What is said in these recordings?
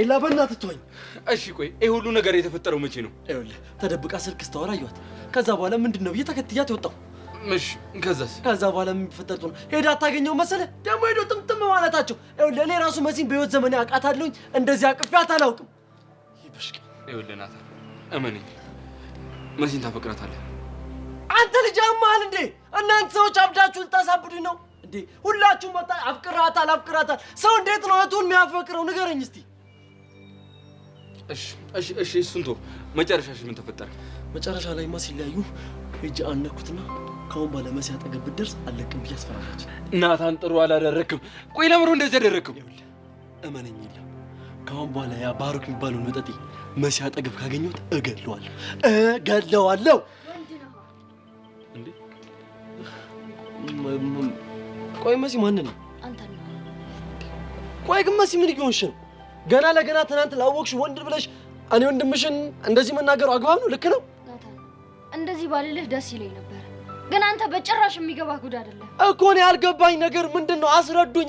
ኤላ በእናትህ ተወኝ። እሺ ቆይ ይሄ ሁሉ ነገር የተፈጠረው መቼ ነው? ይኸውልህ ተደብቃ ስልክ ስታወራ አየኋት። ከዛ በኋላ ምንድነው ብዬ ተከትያት ወጣሁ። እሺ ከዛ በኋላ ምን ቢፈጠር ነው? ሄዳ አታገኘው መሰለህ? ደግሞ ሄዶ ጥምጥም ማለታቸው። ይኸውልህ እኔ ራሱ መሲን በህይወት ዘመኔ አውቃታለሁኝ፣ እንደዚህ አቅፌያት አላውቅም። ይበሽቅ። ይኸውልህ ናታ እመነኝ፣ መሲን ታፈቅራታለህ። አንተ ልጅ አማል እንዴ? እናንተ ሰዎች አብዳችሁ ልታሳብዱኝ ነው እንዴ? ሁላችሁም መጣ አፍቅራታል። ሰው እንዴት ነው እህቱን የሚያፈቅረው? ንገረኝ እስቲ። እሺ እሱን ተው። መጨረሻሽ ምን ተፈጠረ? መጨረሻ ላይማ ሲለያዩ ሂጅ አነኩትና ካሁን በኋላ መሲ አጠገብ ብትደርስ አለቅም ብዬ አስፈራራች። ናታን ጥሩ አላደረክም። ቆይ ለምሮ እንደዚህ ያደረክም? ይኸውልህ እመነኝ የለም ካሁን በኋላ ያ ባሩክ የሚባለውን መጠጤ መሲ አጠገብ ካገኘሁት እገለዋለሁ። እንዴ ቆይ መሲ ማን ነው? አንተ ነው። ቆይ ግን መሲ ምን ይሆንሽ ነው? ገና ለገና ትናንት ላወቅሽ ወንድ ብለሽ እኔ ወንድምሽን እንደዚህ መናገሩ አግባብ ነው? ልክ ነው? ናታን እንደዚህ ባልልህ ደስ ይለኝ ነበር፣ ግን አንተ በጭራሽ የሚገባ ጉድ አይደለም እኮ። እኔ ያልገባኝ ነገር ምንድነው?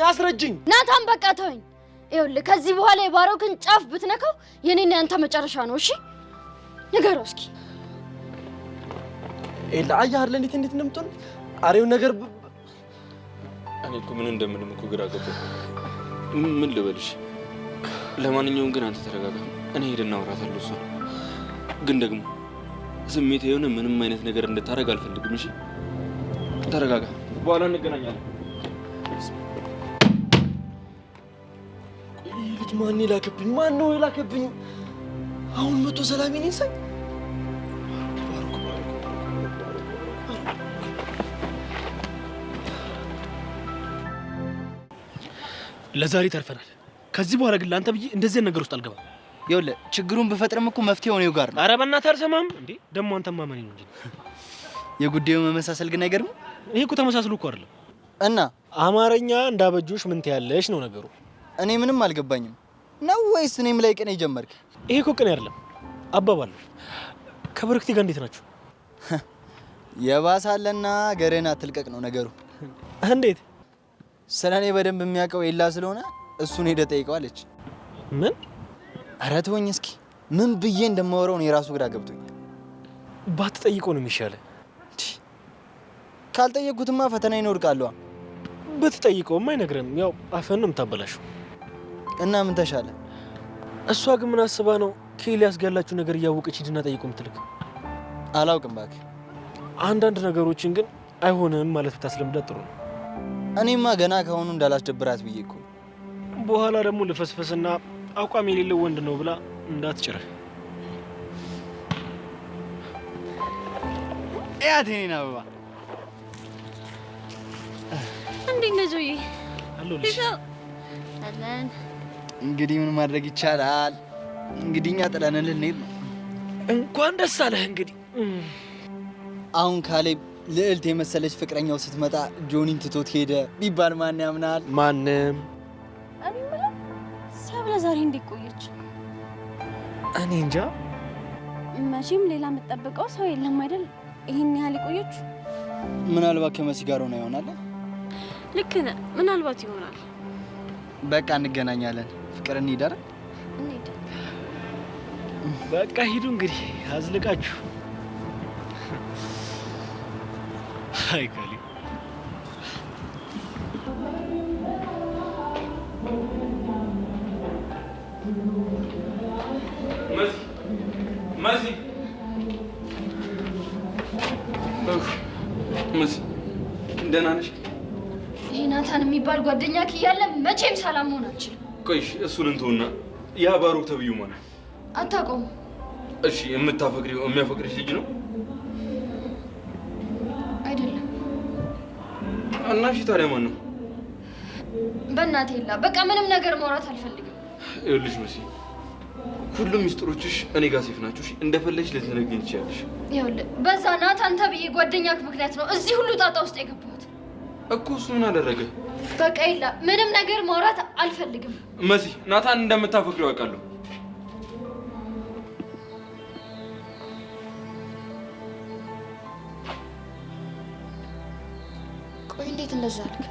አስረጅኝ። ናታን በቃ ተወኝ። ይኸውልህ ከዚህ በኋላ የባሮክን ጫፍ ብትነካው የኔና ያንተ መጨረሻ ነው። እሺ ንገረው እስኪ። ኤላ አየህ አይደል እንዴት እንደምትሆን አሬው ነገር እኔ እኮ ምን እንደምንም እኮ ግራ ገባኝ። ምን ልበልሽ? ለማንኛውም ግን አንተ ተረጋጋ። እኔ ሄድና አወራታለሁ። እሷ ግን ደግሞ ስሜት የሆነ ምንም አይነት ነገር እንድታረግ አልፈልግም። እሺ ተረጋጋ፣ በኋላ እንገናኛለን። ልጅ ማን ይላከብኝ? ማን ነው ይላከብኝ? አሁን መቶ ሰላሜን ይንሳኝ። ለዛሬ ተርፈናል። ከዚህ በኋላ ግን ላንተ ብዬ እንደዚህ ነገር ውስጥ አልገባም። ይኸውልህ ችግሩን በፈጥረም እኮ መፍትሄው ነው ጋር ነው። ኧረ በእናትህ አልሰማህም እንዴ? ደግሞ አንተ ማመኔ ነው እንጂ የጉዳዩ መመሳሰል ግን አይገርም? ይሄ እኮ ተመሳስሎ እኮ አይደለም። እና አማርኛ እንዳበጆሽ ምን ትያለሽ ነው ነገሩ። እኔ ምንም አልገባኝም ነው ወይስ እኔም ላይ ቅኔ ጀመርክ? ይሄ እኮ ቅኔ አይደለም አባባል። ከብርክቲ ጋር እንዴት ናችሁ? የባሳለና ገረና አትልቀቅ ነው ነገሩ። እንዴት? ስለኔ በደንብ የሚያውቀው ኤላ ስለሆነ እሱን ሄደ ጠይቀዋለች። ምን? ኧረ ተወኝ እስኪ። ምን ብዬ እንደማወራው ነው የራሱ ግራ ገብቶኛል። ባትጠይቀው ነው የሚሻለው። ካልጠየቅኩትማ ፈተና ይኖርቃለዋ። ብትጠይቀውም አይነግርም። ያው አፈን ነው የምታበላሽው። እና ምን ተሻለ? እሷ ግን ምን አስባ ነው ከኤልያስ ጋር ያላችሁ ነገር እያወቀች ሂድና ጠይቀው የምትልክ? አላውቅም እባክህ። አንዳንድ ነገሮችን ግን አይሆንም ማለት ብታስለምዳት ጥሩ ነው። እኔማ ገና ከሆኑ እንዳላስደብራት ብዬ እኮ። በኋላ ደግሞ ልፈስፈስና አቋም የሌለው ወንድ ነው ብላ እንዳትጭርህ። ያት የኔን አበባ እንዴት ነህ ጆዬ? አለሁልሽ። አለን። እንግዲህ ምን ማድረግ ይቻላል? እንግዲህ እኛ ጥለን ልንሄድ ነው። እንኳን ደስ አለህ። እንግዲህ አሁን ካሌብ ልዕልት የመሰለች ፍቅረኛው ስትመጣ ጆኒን ትቶት ሄደ ቢባል ማን ያምናል? ማንም። ሰብለ ዛሬ እንዴት ቆየች? እኔ እንጃ። መቼም ሌላ የምትጠብቀው ሰው የለም አይደል? ይሄን ያህል ቆየች። ምናልባት ከመሲ ጋር ሆና ይሆናል። ልክ ነህ። ምናልባት ይሆናል። በቃ እንገናኛለን። ፍቅር እንሂድ አይደል? እንሂድ። በቃ ሂዱ እንግዲህ አዝልቃችሁ። አይ ካሌብ መሲ ደህና ነሽ? ይሄ ናታን የሚባል ጓደኛ እያለ መቼም ሰላም መሆን አልችልም። ቆይሽ እሱን እንተውና ያ ባሩክ ተብዩ ማለት አታውቀውም? እሺ የምታፈቅሪው የሚያፈቅርሽ ልጅ ነው አይደለም? እና እሺ ታዲያ ማን ነው? በእናቴ የላ በቃ ምንም ነገር ማውራት አልፈልግም። ይኸውልሽ መሲ ሁሉም ሚስጥሮችሽ እኔ ጋር ሴፍ ናቸው። እሺ እንደፈለግሽ ልትነግሪኝ ትችያለሽ። ይኸውልህ በዛ ናታን ተብዬ ጓደኛክ ምክንያት ነው እዚህ ሁሉ ጣጣ ውስጥ የገባሁት እኮ። እሱ ምን አደረገ? በቃ የላ ምንም ነገር ማውራት አልፈልግም። መሲ ናታን እንደምታፈቅሪው አውቃለሁ። ቆይ እንዴት እንደዛ አልክ?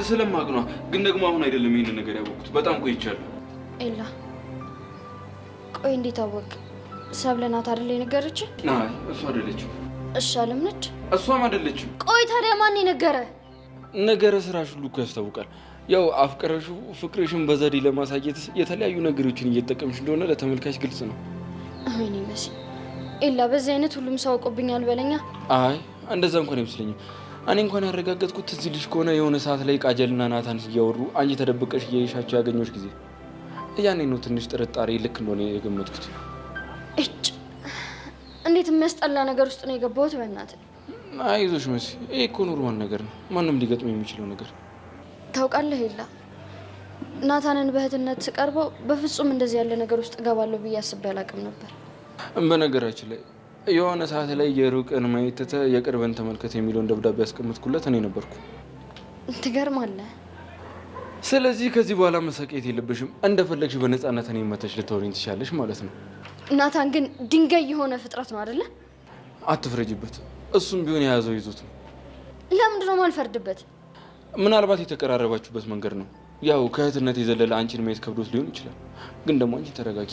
ስለማውቅ ነው። ግን ደግሞ አሁን አይደለም ይሄንን ነገር ያወቅሁት፣ በጣም ቆይቻለሁ። ኤላ ቆይ እንዴት አወቅ? ሰብለ ናት አይደል የነገረች? አይ እሷ አይደለችም። እሺ አለም ነች? እሷም አይደለችም። ቆይ ታዲያ ማን የነገረ? ነገረ ስራሽ ሁሉ እኮ ያስታውቃል። ያው አፍቅረሽው ፍቅርሽን በዘዴ ለማሳየት የተለያዩ ነገሮችን እየተጠቀምሽ እንደሆነ ለተመልካች ግልጽ ነው። ወይኔ መሲ ኤላ፣ በዚህ አይነት ሁሉም ሰው አውቆብኛል በለኛ። አይ እንደዛ እንኳን አይመስለኝም። እኔ እንኳን ያረጋገጥኩት ትዝ ይልሽ ከሆነ የሆነ ሰዓት ላይ ቃጀልና ናታን እያወሩ አንቺ ተደብቀሽ እያየሻቸው ያገኘሁሽ ጊዜ ያኔ ነው ትንሽ ጥርጣሬ ልክ እንደሆነ የገመትኩት። እጭ እንዴት የሚያስጠላ ነገር ውስጥ ነው የገባሁት በእናትህ። አይዞሽ መሲ፣ ይሄ እኮ ኖርማል ነገር ነው፣ ማንም ሊገጥም የሚችለው ነገር። ታውቃለህ ኤላ፣ ናታንን በእህትነት ስቀርበው በፍጹም እንደዚህ ያለ ነገር ውስጥ እገባለሁ ብዬ አስቤ አላውቅም ነበር። በነገራችን ላይ የሆነ ሰዓት ላይ የሩቅን ማየት ትተህ የቅርብን ተመልከት የሚለውን ደብዳቤ ያስቀምጥኩለት እኔ ነበርኩ። ትገርማለህ። ስለዚህ ከዚህ በኋላ መሰቃየት የለብሽም። እንደፈለግሽ በነፃነት እኔ መተሽ ልታወሪኝ ትችያለሽ ማለት ነው። ናታን ግን ድንጋይ የሆነ ፍጥረት ነው አይደለ? አትፍረጅበት። እሱም ቢሆን የያዘው ይዞት ነው። ለምንድን ነው የማልፈርድበት? ምናልባት የተቀራረባችሁበት መንገድ ነው። ያው ከእህትነት የዘለለ አንቺን ማየት ከብዶት ሊሆን ይችላል። ግን ደግሞ አንቺ ተረጋጊ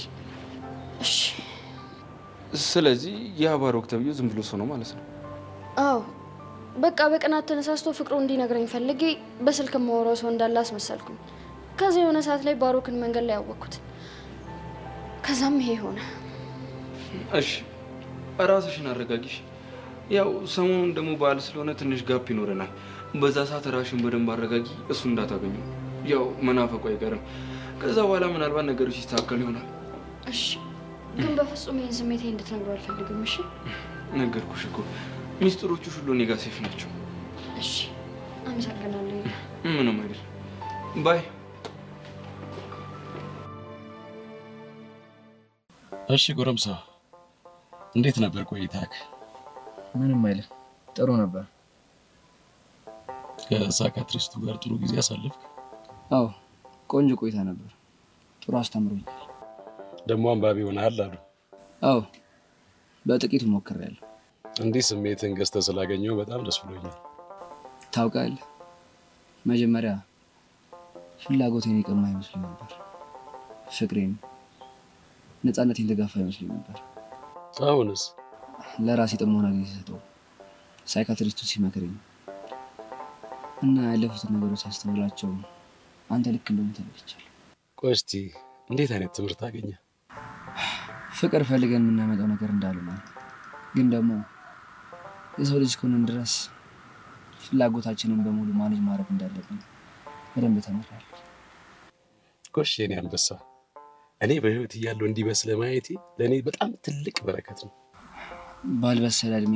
እሺ? ስለዚህ የባሮክ ተብዬው ዝም ብሎ ሰው ነው ማለት ነው? አዎ፣ በቃ በቅናት ተነሳስቶ ፍቅሩ እንዲነግረኝ ፈልጌ በስልክ ማወራው ሰው እንዳለ አስመሰልኩኝ። ከዛ የሆነ ሰዓት ላይ ባሮክን መንገድ ላይ ያወቅኩት። ከዛም ይሄ ሆነ። እሺ ራስሽን አረጋጊሽ። ያው ሰሞኑን ደግሞ በዓል ስለሆነ ትንሽ ጋፕ ይኖረናል። በዛ ሰዓት ራስሽን በደንብ አረጋጊ። እሱ እንዳታገኙ። ያው መናፈቁ አይቀርም። ከዛ በኋላ ምናልባት ነገሮች ይስተካከሉ ይሆናል። እሺ፣ ግን በፍጹም ይህን ስሜቴ እንድትነግሩ አልፈልግም። እሺ? ነገርኩሽ እኮ ሚስጥሮቹ ሁሉ እኔ ጋር ሴፍ ናቸው። እሺ፣ አመሰግናለሁ። ምንም አይደል። ባይ። እሺ ጎረምሳ፣ እንዴት ነበር ቆይታክ? ምንም አይልም፣ ጥሩ ነበር። ከሳይካትሪስቱ ጋር ጥሩ ጊዜ አሳለፍክ? አዎ ቆንጆ ቆይታ ነበር። ጥሩ አስተምሮኛል። ደግሞ አንባቢ ሆነሃል አሉ። አዎ በጥቂቱ ሞክሬያለሁ። እንዲህ ስሜትን ገዝተህ ስላገኘው በጣም ደስ ብሎኛል። ታውቃለህ፣ መጀመሪያ ፍላጎቴን የቀማ ይመስለኝ ነበር። ፍቅሬን፣ ነፃነቴን ተጋፋ ይመስለኝ ነበር። አሁንስ? ለራሴ ጥሞና ጊዜ ሰጠው። ሳይካትሪስቱ ሲመክረኝ እና ያለፉትን ነገሮች ሳስተውላቸው አንተ ልክ እንደሆነ ተረድቻለሁ። ቆይ እስቲ እንዴት አይነት ትምህርት አገኘ? ፍቅር ፈልገን የምናመጣው ነገር እንዳልሆነ፣ ግን ደግሞ የሰው ልጅ እስከሆንን ድረስ ፍላጎታችንን በሙሉ ማኔጅ ማድረግ እንዳለብን በደንብ ተምሬያለሁ። ጎሽ የኔ አንበሳ፣ እኔ በህይወት እያለሁ እንዲበስለ ማየቴ ለእኔ በጣም ትልቅ በረከት ነው። ባልበሰለ እድሜ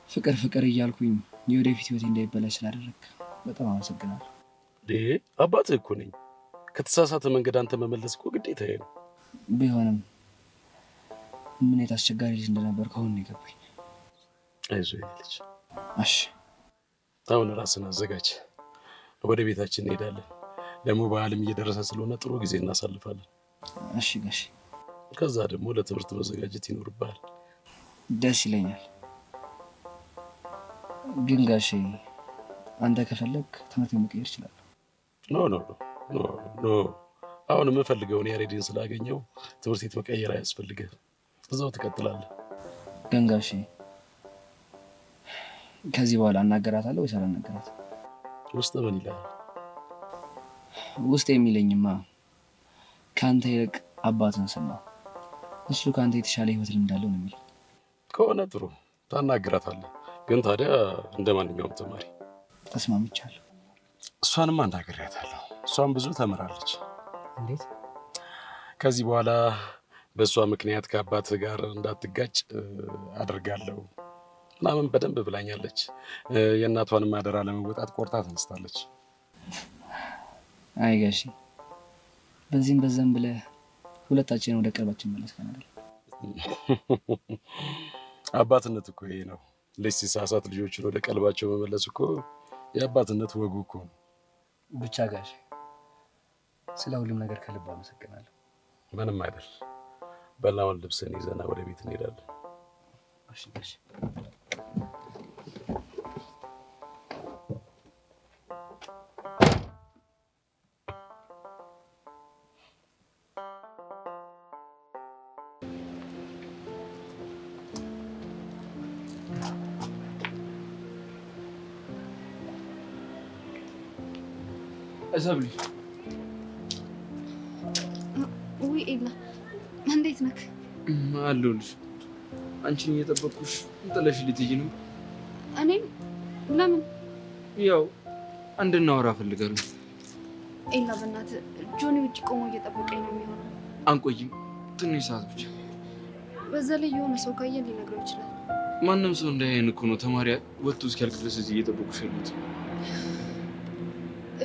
ፍቅር ፍቅር እያልኩኝ የወደፊት ህይወቴ እንዳይበላሽ ስላደረግ በጣም አመሰግናለሁ። አባትህ እኮ ነኝ። ከተሳሳተ መንገድ አንተ መመለስ እኮ ግዴታዬ ነው። ቢሆንም ምን አይነት አስቸጋሪ ልጅ እንደነበር ከአሁን ነው የገባኝ። አይዞህ ልጅ። እሺ አሁን ራስን አዘጋጅ፣ ወደ ቤታችን እንሄዳለን። ደግሞ በዓልም እየደረሰ ስለሆነ ጥሩ ጊዜ እናሳልፋለን። እሺ ጋሽ። ከዛ ደግሞ ለትምህርት መዘጋጀት ይኖርብሃል። ደስ ይለኛል። ግን ጋሼ አንተ ከፈለግ ትምህርት መቀየር ይችላል። ኖ አሁን የምፈልገውን ያሬድን ስላገኘው ትምህርት ቤት መቀየር አያስፈልግህ። እዛው ትቀጥላለህ። ግን ጋሼ ከዚህ በኋላ አናገራታለሁ ወይስ አላናገራትም? ውስጥ ምን ይላል? ውስጥ የሚለኝማ ከአንተ ይልቅ አባትን ሰማሁ። እሱ ከአንተ የተሻለ ህይወት እንዳለው ነው የሚለው። ከሆነ ጥሩ ታናግራታለህ። ግን ታዲያ እንደ ማንኛውም ተማሪ ተስማምቻለሁ። እሷንም አናግሬያታለሁ። እሷም ብዙ ተምራለች። እንዴት? ከዚህ በኋላ በእሷ ምክንያት ከአባትህ ጋር እንዳትጋጭ አድርጋለሁ ምናምን በደንብ ብላኛለች። የእናቷንም አደራ ለመወጣት ቆርጣ ተነስታለች። አይ ጋሼ፣ በዚህም በዛም ብለህ ሁለታችንን ወደ ቀልባችን መለስከን አይደል? አባትነት እኮ ይሄ ነው። ልጅ ሲሳሳት ልጆችን ወደ ቀልባቸው መመለስ እኮ የአባትነት ወጉ እኮ ነው። ብቻ ጋሼ ስለ ሁሉም ነገር ከልብ አመሰግናለሁ። ምንም አይደል። በላውን ልብስን ይዘና ወደ ቤት እንሄዳለን። እሺ ጋሼ። ሰብሊ ውይ ኤላ እንዴት ነህ? አለሁልሽ። አንቺን እየጠበቅኩሽ ጥለሽ ልትሄጂ ነው? እኔም ለምን? ያው እንድናወራ እፈልጋለሁ። ኤላ በእናትህ ጆኒ ውጭ ቆሞ እየጠበቀኝ ነው የሚሆነው። አንቆይም፣ ትንሽ ሰዓት ብቻ። በዛ ላይ የሆነ ሰው ካየን ሊነግረው ይችላል። ማንም ሰው እንዳያየን እኮ ነው ተማሪ ወጥቶ እስኪያልቅ ድረስ እዚህ እየጠበቁሽ ያሉት።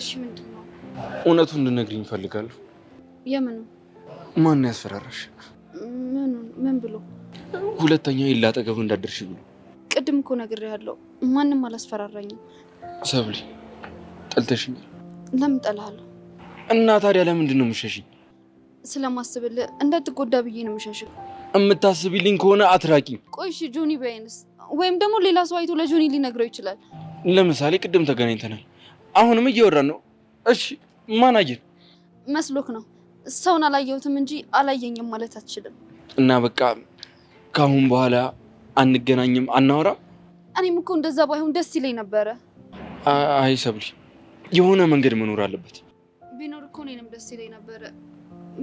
እሺ ምንድን ነው? እውነቱን እንድነግሪኝ እፈልጋለሁ። የምኑ? ማን ያስፈራራሽ? ምን ብሎ? ሁለተኛ ኤላ አጠገብ እንዳደርሽ ብሎ። ቅድም እኮ ነግሬሃለሁ፣ ማንም አላስፈራራኝም። ሰብሊ ጠልተሽኛል። ለምን ጠላሃለሁ? እና ታዲያ ለምንድን ነው የምትሸሽኝ? ስለማስብልህ እንዳትጎዳ ብዬ ነው የምሸሽው። የምታስቢልኝ ከሆነ አትራቂኝ። ቆይ እሺ ጆኒ በይንስ? ወይም ደግሞ ሌላ ሰው አይቶ ለጆኒ ሊነግረው ይችላል። ለምሳሌ ቅድም ተገናኝተናል፣ አሁንም እየወራን ነው። እሺ ማን አየን? መስሎክ ነው? ሰውን አላየሁትም እንጂ አላየኝም ማለት አትችልም። እና በቃ ከአሁን በኋላ አንገናኝም፣ አናወራም? እኔም እኮ እንደዛ ባይሆን ደስ ይለኝ ነበረ። አይ ሰብሊ፣ የሆነ መንገድ መኖር አለበት። ቢኖር እኮ እኔንም ደስ ይለኝ ነበረ።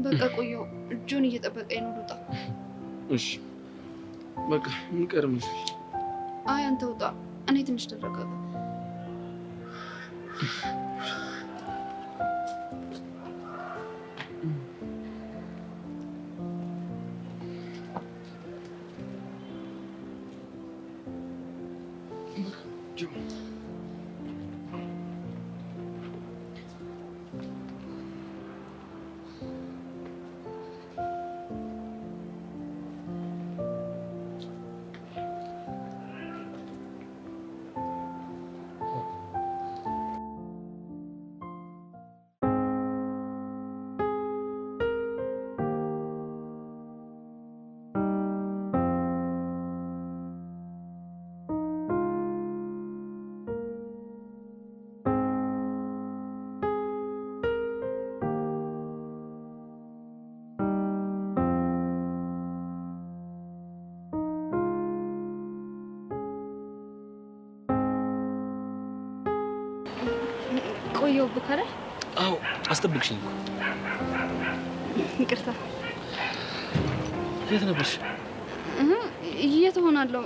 በቃ ቆየሁ፣ ጆኒ እየጠበቀኝ ነው። ልውጣ? እሺ በቃ እንቀርም። አይ አንተ ውጣ፣ እኔ ትንሽ ልረጋጋ። ቆየሁብህ አይደል? አዎ አስጠብቅሽኝ እኮ። ይቅርታ። የት ነበርሽ? የት እሆናለሁ?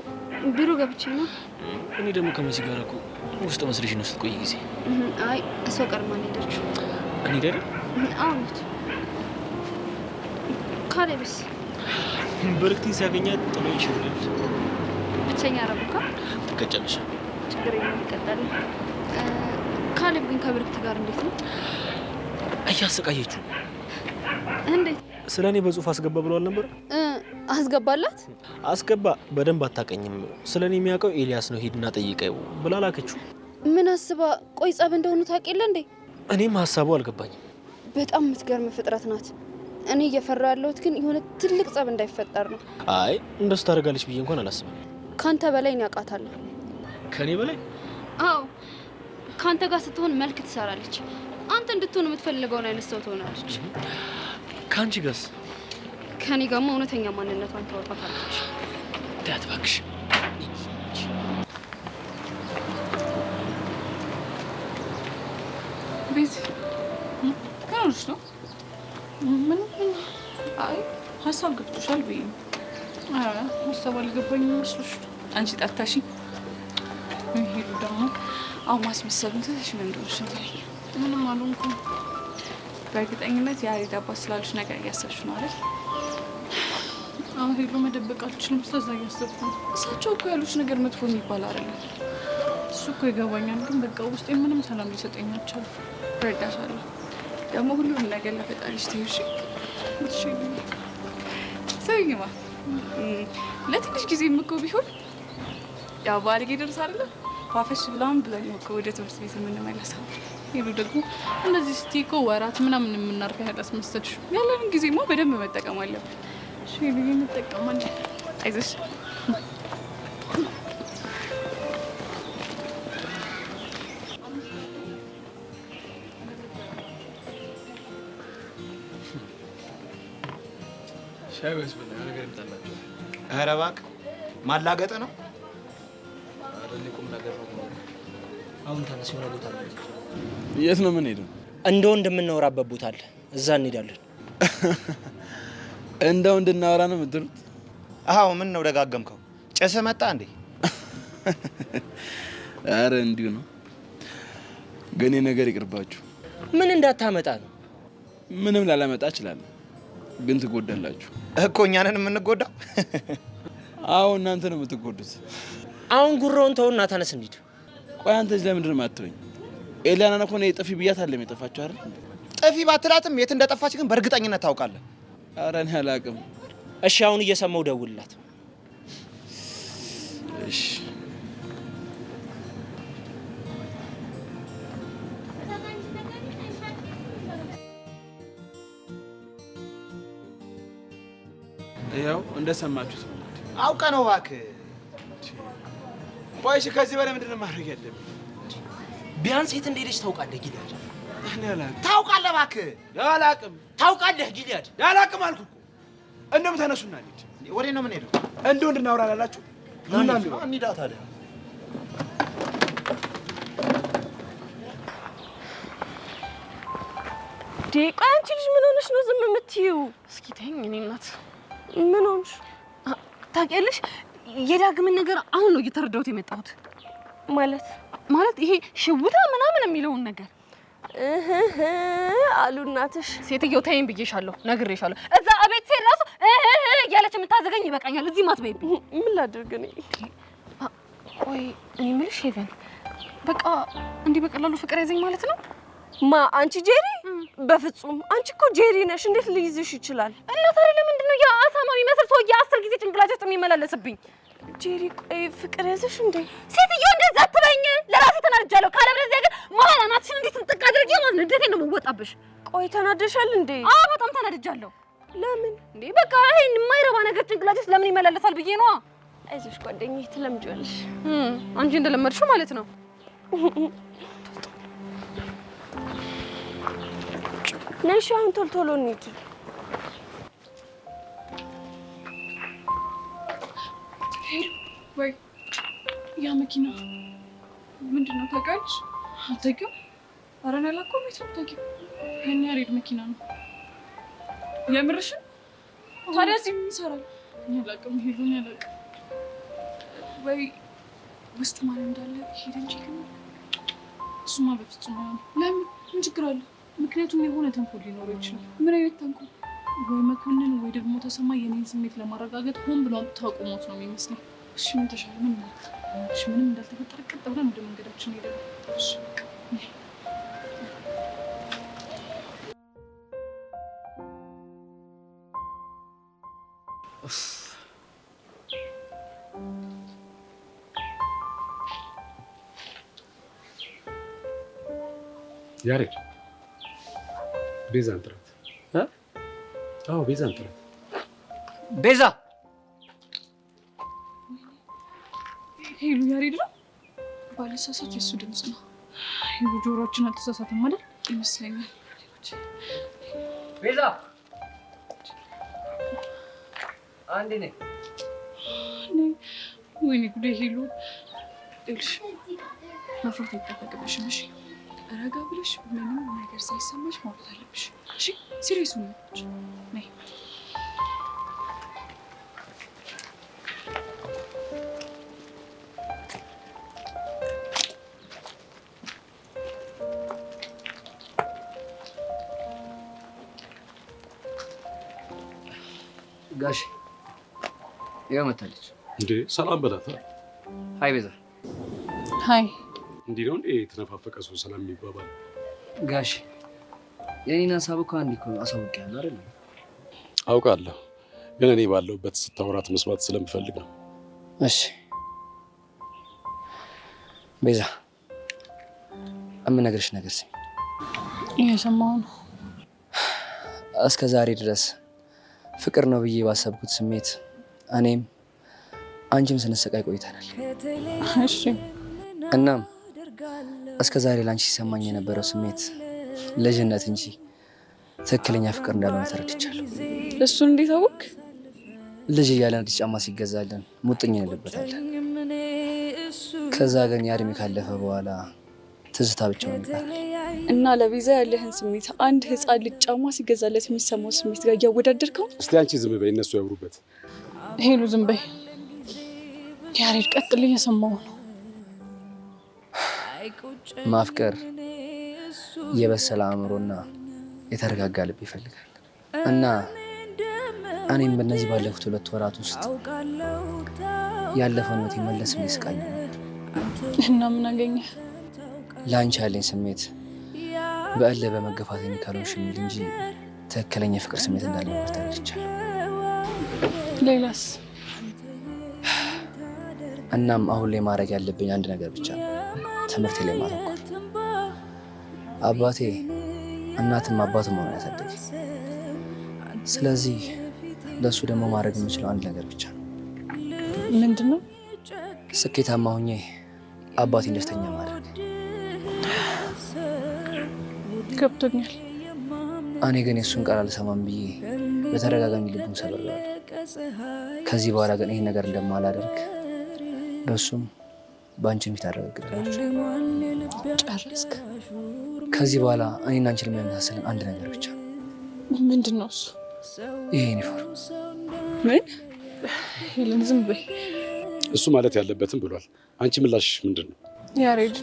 ቢሮ ገብቼ ነው። እኔ ደግሞ ከመሲ ጋር እኮ ውስጥ መስለሽ ነው ስትቆይ ጊዜ። አይ እሷ ቀድማ ነው የሄደችው። እኔ አይደል? አዎ ነች። ካሌብስ? በርክቲ ሲያገኛት ጥሎ ይችላል። ብቸኛ ረቡካ ትቀጫለሽ። ችግር የለም እንቀጣለን። ካሌብ ግን ከብርክት ጋር እንዴት ነው? እያሰቃየችው። እንዴት? ስለ እኔ በጽሁፍ አስገባ ብሏል ነበር። አስገባላት? አስገባ። በደንብ አታውቀኝም። ስለ እኔ የሚያውቀው ኤልያስ ነው፣ ሂድና ጠይቀው ብላ ላከችው። ምን አስባ? ቆይ ጸብ እንደሆኑ ታውቅ የለ እንዴ? እኔም ሀሳቡ አልገባኝም። በጣም የምትገርም ፍጥረት ናት። እኔ እየፈራ ያለሁት ግን የሆነ ትልቅ ጸብ እንዳይፈጠር ነው። አይ እንደሱ ታደርጋለች ብዬ እንኳን አላስብም። ካንተ በላይ እኔ አውቃታለሁ። ከኔ በላይ? አዎ ካንተ ጋር ስትሆን መልክ ትሰራለች። አንተ እንድትሆን የምትፈልገውን አይነት ሰው ትሆናለች። ከአንቺ ጋርስ? ከኔ ጋርማ እውነተኛ ማንነቷን ታወጣታለች። ታያት እባክሽ። ቤዚ ከሆነች ነው? ምን? አይ ሀሳብ ገብቶሻል ብዬ ነው። ኧረ ሀሳብ አልገባኝም መስሎሽ? አንቺ ጠርታሽኝ ሄዱ ደግሞ አሁን ማስመሰሉን ትተሽ ምን እንደሆነሽ ንገሪኝ። ምንም አልሆንኩም። በእርግጠኝነት የያሬድ አባት ስላሉሽ ነገር እያሰብሽ ነው አይደል? አሁን ሄዱ መደበቅ አልችልም። ስለዛ እያሰብኩ ነው። እሳቸው እኮ ያሉሽ ነገር መጥፎ የሚባል አይደለም። እሱ እኮ ይገባኛል፣ ግን በቃ ውስጤ ምንም ሰላም ሊሰጠኝ አልቻለም። እረዳሻለሁ። ደግሞ ሁሉም ነገር ለፈጣሪሽ ተይው እሺ? ሰውዬማ ለትንሽ ጊዜም እኮ ቢሆን ያው ባልጌ ደርስ አይደለ ፋፈሽ ብላም ብለን እኮ ወደ ትምህርት ቤት የምንመለሰው። ሄሉ ደግሞ እንደዚህ ስትይ እኮ ወራት ምናምን የምናርፍ ያህል አስመሰልሽ። ያለንን ጊዜማ በደንብ መጠቀም አለብን። እሺ ሄሉ እንጠቀማለን። አይዞሽ። ሻይ ወይስ ቡና? ነገር ይምጣላችሁ። ኧረ እባክህ ማላገጥ ነው። አይደል ቁም ነገር ነው። አሁን ተነስ፣ የሆነ ቦታ ነው። የት ነው የምንሄደው? እንደው እንደምናወራበት ቦታ አለ፣ እዛ እንሄዳለን። እንደው እንድናወራ ነው የምትሉት? አዎ ምን ነው ደጋገምከው? ጨሰ መጣ እንዴ? አረ እንዲሁ ነው። ግን ነገር ይቅርባችሁ። ምን እንዳታመጣ ነው? ምንም ላላመጣ እችላለሁ፣ ግን ትጎዳላችሁ እኮ። እኛ ነን የምንጎዳው? አዎ እናንተ ነው የምትጎዱት። አሁን ጉሮውን ተውና ተነስ እንሂድ። ቆይ አንተ እዚህ ለምንድን ነው የማትወኝ? ኤሊያና እኮ ነው የጠፊ ብያት አለ የጠፋችሁ አይደል? ጠፊ ባትላትም የት እንደጠፋች ግን በእርግጠኝነት ታውቃለህ። አረ እኔ አላውቅም። እሺ አሁን እየሰማው ደውልላት። እሺ ያው እንደሰማችሁት አውቀ ነው እባክህ። ቆይ እሺ ከዚህ በላይ ምንድን ነው ማድረግ ያለብን? ቢያንስ የት እንደሄደች ታውቃለህ ጊልያድ? እኔ አላውቅም። ታውቃለህ እባክህ። አላውቅም። ታውቃለህ ጊልያድ? አላውቅም አልኩህ እኮ። እንደውም ተነሱና እንሂድ። ወዴት ነው የምንሄደው? እንደው እንድናወራ አላላችሁ? ኑና እንሂዳ ታዲያ። ቆይ አንቺ ልጅ ምን ሆነሽ ነው ዝም የምትይው? እስኪ ተይኝ። እኔ እናት ምን ሆንሽ? ታውቂያለሽ የዳግምን ነገር አሁን ነው እየተረዳሁት የመጣሁት። ማለት ይሄ ሽውታ ምናምን የሚለውን ነገር አሉ እናትሽ። ሴትዮ ተይኝ ብዬሻለሁ፣ ነግሬሻለሁ። እዛ አቤት ሴት ራሱ እያለች የምታዘገኝ ይበቃኛል። እዚህ ማትበይብኝ። ምን ላድርግ እኔ? ቆይ እኔ የምልሽ ሄቨን፣ በቃ እንዲህ በቀላሉ ፍቅር ያዘኝ ማለት ነው? አንቺ ጄሪ? በፍጹም አንቺ እኮ ጄሪ ነሽ። እንዴት ሊይዝሽ ይችላል? እና ታዲያ ለምንድን ነው ያ አሳማ የሚመስል ሰውዬ 10 ጊዜ ጭንቅላቴ ውስጥ የሚመላለስብኝ? ጄሪ ቆይ ፍቅር ያዘሽ እንዴ? ሴትዮ እንደዛ አትበይኝ፣ ለራሴ ተናድጃለሁ። ካለበለዚያ ግን መሀል አናትሽን እንዴት እንጥቅ አድርጌ ማለት ነው ንዴቴን ነው የምወጣብሽ። ቆይ ተናደሻል እንዴ? አዎ በጣም ተናድጃለሁ። ለምን እንዴ? በቃ ይሄን የማይረባ ነገር ጭንቅላቴ ውስጥ ለምን ይመላለሳል ብዬ ነዋ። አይዞሽ ጓደኛዬ ትለምጂዋለሽ። አንቺ እንደለመድሽው ማለት ነው። ነሽ አሁን ቶሎ ቶሎ እንሂድ። ወይ ያ መኪና ምንድን ነው ታውቂያለሽ? አታውቂውም? ኧረ እኔ አላውቀውም። የት ነው የምታውቂው? የእነ ያሬድ መኪና ነው። የምርሽን? ታዲያ እዚህ ምን ይሰራል? እኔ አላውቅም። ሄዱን አላውቅም። ወይ ውስጥ ማን እንዳለ ሄደን ቼክ ነው። እሱማ በፍጹም አይሆንም። ለምን? ምን ችግር አለ? ምክንያቱም የሆነ ተንኮል ሊኖረው ይችላል። ምን አይነት ተንኮል? ወይ መኮንን ወይ ደግሞ ተሰማ የኔን ስሜት ለማረጋገጥ ሆን ብሎ ታቆሞት ነው የሚመስለው። እሺ ምን ተሻለ? ምን ማለት? እሺ ምንም እንዳልተፈጠረ ቀጥ ብለን ወደ መንገዳችን ሄደን እሺ ያሬድ ቤዛን ጥራት። አዎ ቤዛን ጥራት። ቤዛ ሄሉ ያሬድ ነው ባለሳሳት የሱ ድምጽ ነው። ሄሉ ጆሮአችን አልተሳሳተም አይደል? ይመስለኛል። ቤዛ አንዴ ነኝ። ወይኔ ጉዴ ሄሉ፣ እልሽ መፍራት አይጠበቅብሽም። እሺ ረጋ ብለሽ ምንም ነገር ሳይሰማሽ ማውራት አለብሽ። እሺ ሲሪየስ ነሽ። ነይ ጋሽ ይኸው መታለች። እንዴ ሰላም በላት። ሀይ ቤዛ። ሀይ። እንዲህ ነው እንዴ የተነፋፈቀ ሰው ሰላም የሚባባል? ጋሽ የኔን ሀሳብ እኮ አንዴ እኮ አሳውቂያለሁ አይደል? አውቃለሁ፣ ግን እኔ ባለሁበት ስታወራት መስማት ስለምፈልግ ነው። እሺ ቤዛ፣ የምነግርሽ ነገር ስሚ። እየሰማሁ ነው። እስከ ዛሬ ድረስ ፍቅር ነው ብዬ ባሰብኩት ስሜት እኔም አንቺም ስንሰቃይ ቆይተናል። እሺ እናም እስከ ዛሬ ላንቺ ሲሰማኝ የነበረው ስሜት ልጅነት እንጂ ትክክለኛ ፍቅር እንዳልሆነ ተረድቻለሁ። እሱን እንዴት አወቅ? ልጅ እያለን አዲስ ጫማ ሲገዛልን ሙጥኝ እንልበታለን። ከዛ ግን ያ እድሜ ካለፈ በኋላ ትዝታ ብቻውን ይቀራል። እና ለቤዛ ያለህን ስሜት አንድ ህፃን ልጅ ጫማ ሲገዛለት የሚሰማው ስሜት ጋር እያወዳደርከው? እስቲ አንቺ ዝም በይ፣ እነሱ ያወሩበት። ሄሉ ዝም በይ። ያሬድ ቀጥል፣ እየሰማው ነው። ማፍቀር የበሰለ አእምሮና የተረጋጋ ልብ ይፈልጋል እና እኔም በእነዚህ ባለፉት 2 ወራት ውስጥ ያለፈውን ህይወት መለስ ይስቃኝ እና ምን አገኘህ? ለአንቺ ያለኝ ስሜት በእልህ በመገፋት የሚካለውን ሽሚል እንጂ ትክክለኛ የፍቅር ስሜት እንዳልነበር ተረድቻለሁ። ሌላስ? እናም አሁን ላይ ማድረግ ያለብኝ አንድ ነገር ብቻ ነው፣ ትምህርቴ ላይ ማተኮር። አባቴ እናትም አባትም ሆነ ያሳደገኝ። ስለዚህ ለእሱ ደግሞ ማድረግ የምችለው አንድ ነገር ብቻ ነው። ምንድን ነው? ስኬታማ ሆኜ አባቴን ደስተኛ ማድረግ። ገብቶኛል። እኔ ግን የእሱን ቃል አልሰማም ብዬ በተደጋጋሚ ልቡን ሰብሬዋለሁ። ከዚህ በኋላ ግን ይህን ነገር እንደማላደርግ በእሱም በአንቺም ፊት አረጋግጥላችሁ። ጨረስክ? ከዚህ በኋላ እኔና አንቺን የሚያመሳስለን አንድ ነገር ብቻ። ምንድን ነው እሱ? ይሄ ዩኒፎርም። ምን? ሄለን ዝም በይ። እሱ ማለት ያለበትም ብሏል። አንቺ ምላሽሽ ምንድን ነው? ያሬድ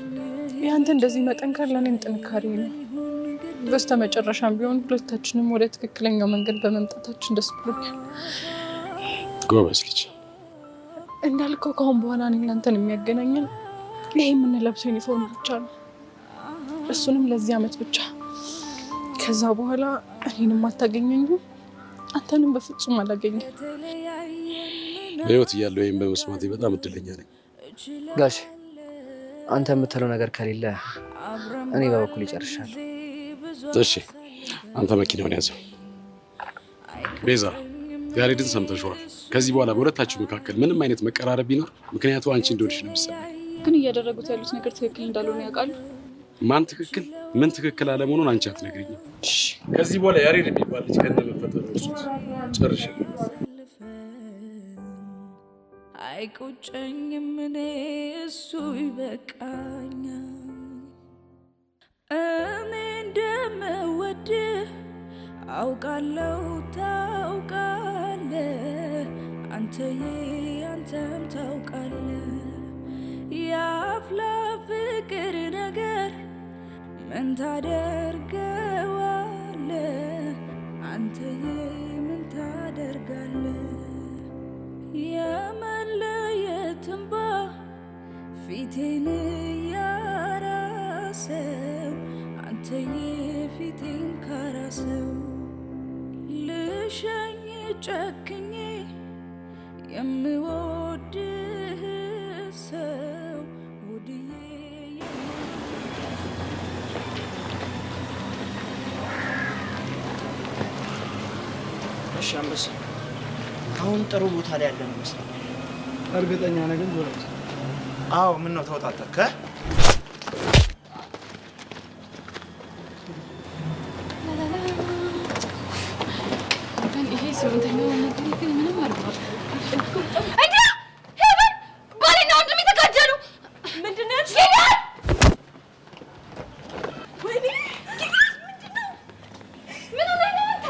ያንተ እንደዚህ መጠንከር ለእኔም ጥንካሬ ነው። በስተመጨረሻም ቢሆን ሁለታችንም ወደ ትክክለኛው መንገድ በመምጣታችን ደስ ብሎኛል። ጎበዝ ልጅ። እንዳልከው ከአሁን በኋላ እኔ እናንተን የሚያገናኘን ይሄ የምንለብሰው ዩኒፎርም ብቻ ነው። እሱንም ለዚህ ዓመት ብቻ። ከዛ በኋላ እኔንም አታገኘኝም፣ አንተንም በፍጹም አላገኘም። በህይወት እያለሁ ወይም በመስማቴ በጣም እድለኛ ነኝ። ጋሽ አንተ የምትለው ነገር ከሌለ እኔ በበኩል ይጨርሻል። እሺ አንተ መኪናውን ያዘው። ቤዛ ያሬድን ሰምተሽዋል። ከዚህ በኋላ በሁለታችሁ መካከል ምንም አይነት መቀራረብ ቢኖር ምክንያቱ አንቺ እንደሆንሽ ነው የሚሰማኝ። ግን እያደረጉት ያሉት ነገር ትክክል እንዳልሆነ ያውቃሉ። ማን ትክክል ምን ትክክል አለመሆኑን አንቺ አትነግሪኝም። ከዚህ በኋላ ያሬድ የሚባል ልጅ ከነ መፈጠሩ እሱት ጨርሽ። አይቆጨኝም እኔ እሱ ይበቃኛል። እኔ እንደምወድህ አውቃለሁ ታውቃለህ፣ አንተዬ አንተም ታውቃለህ። የአፍላ ፍቅር ነገር ምን ታደርገዋለህ፣ አንተዬ ምን ታደርጋለህ። የመለየት እንባ ፊቴን ያራሰው፣ አንተዬ ፊቴን ካራሰው። ልሸኝ ጨክኜ የምወድህ ሰው ውድዬ። እሺ አንበሳ፣ አሁን ጥሩ ቦታ ላይ ያለ ነው መሰለኝ። እርግጠኛ ነህ ግን ዞረት? አዎ። ምን ነው ተወጣጠርክ? ይሄ ስምንተኛው ነገር ግን ምንም አርጓል። እንዴ ሄቨን ባሌና ወንድሜ ተጋደሉ። ምንድን ነው ያልሽኝ? ወይኔ ምንድን ነው? ምን ሆነህ ነው አንተ?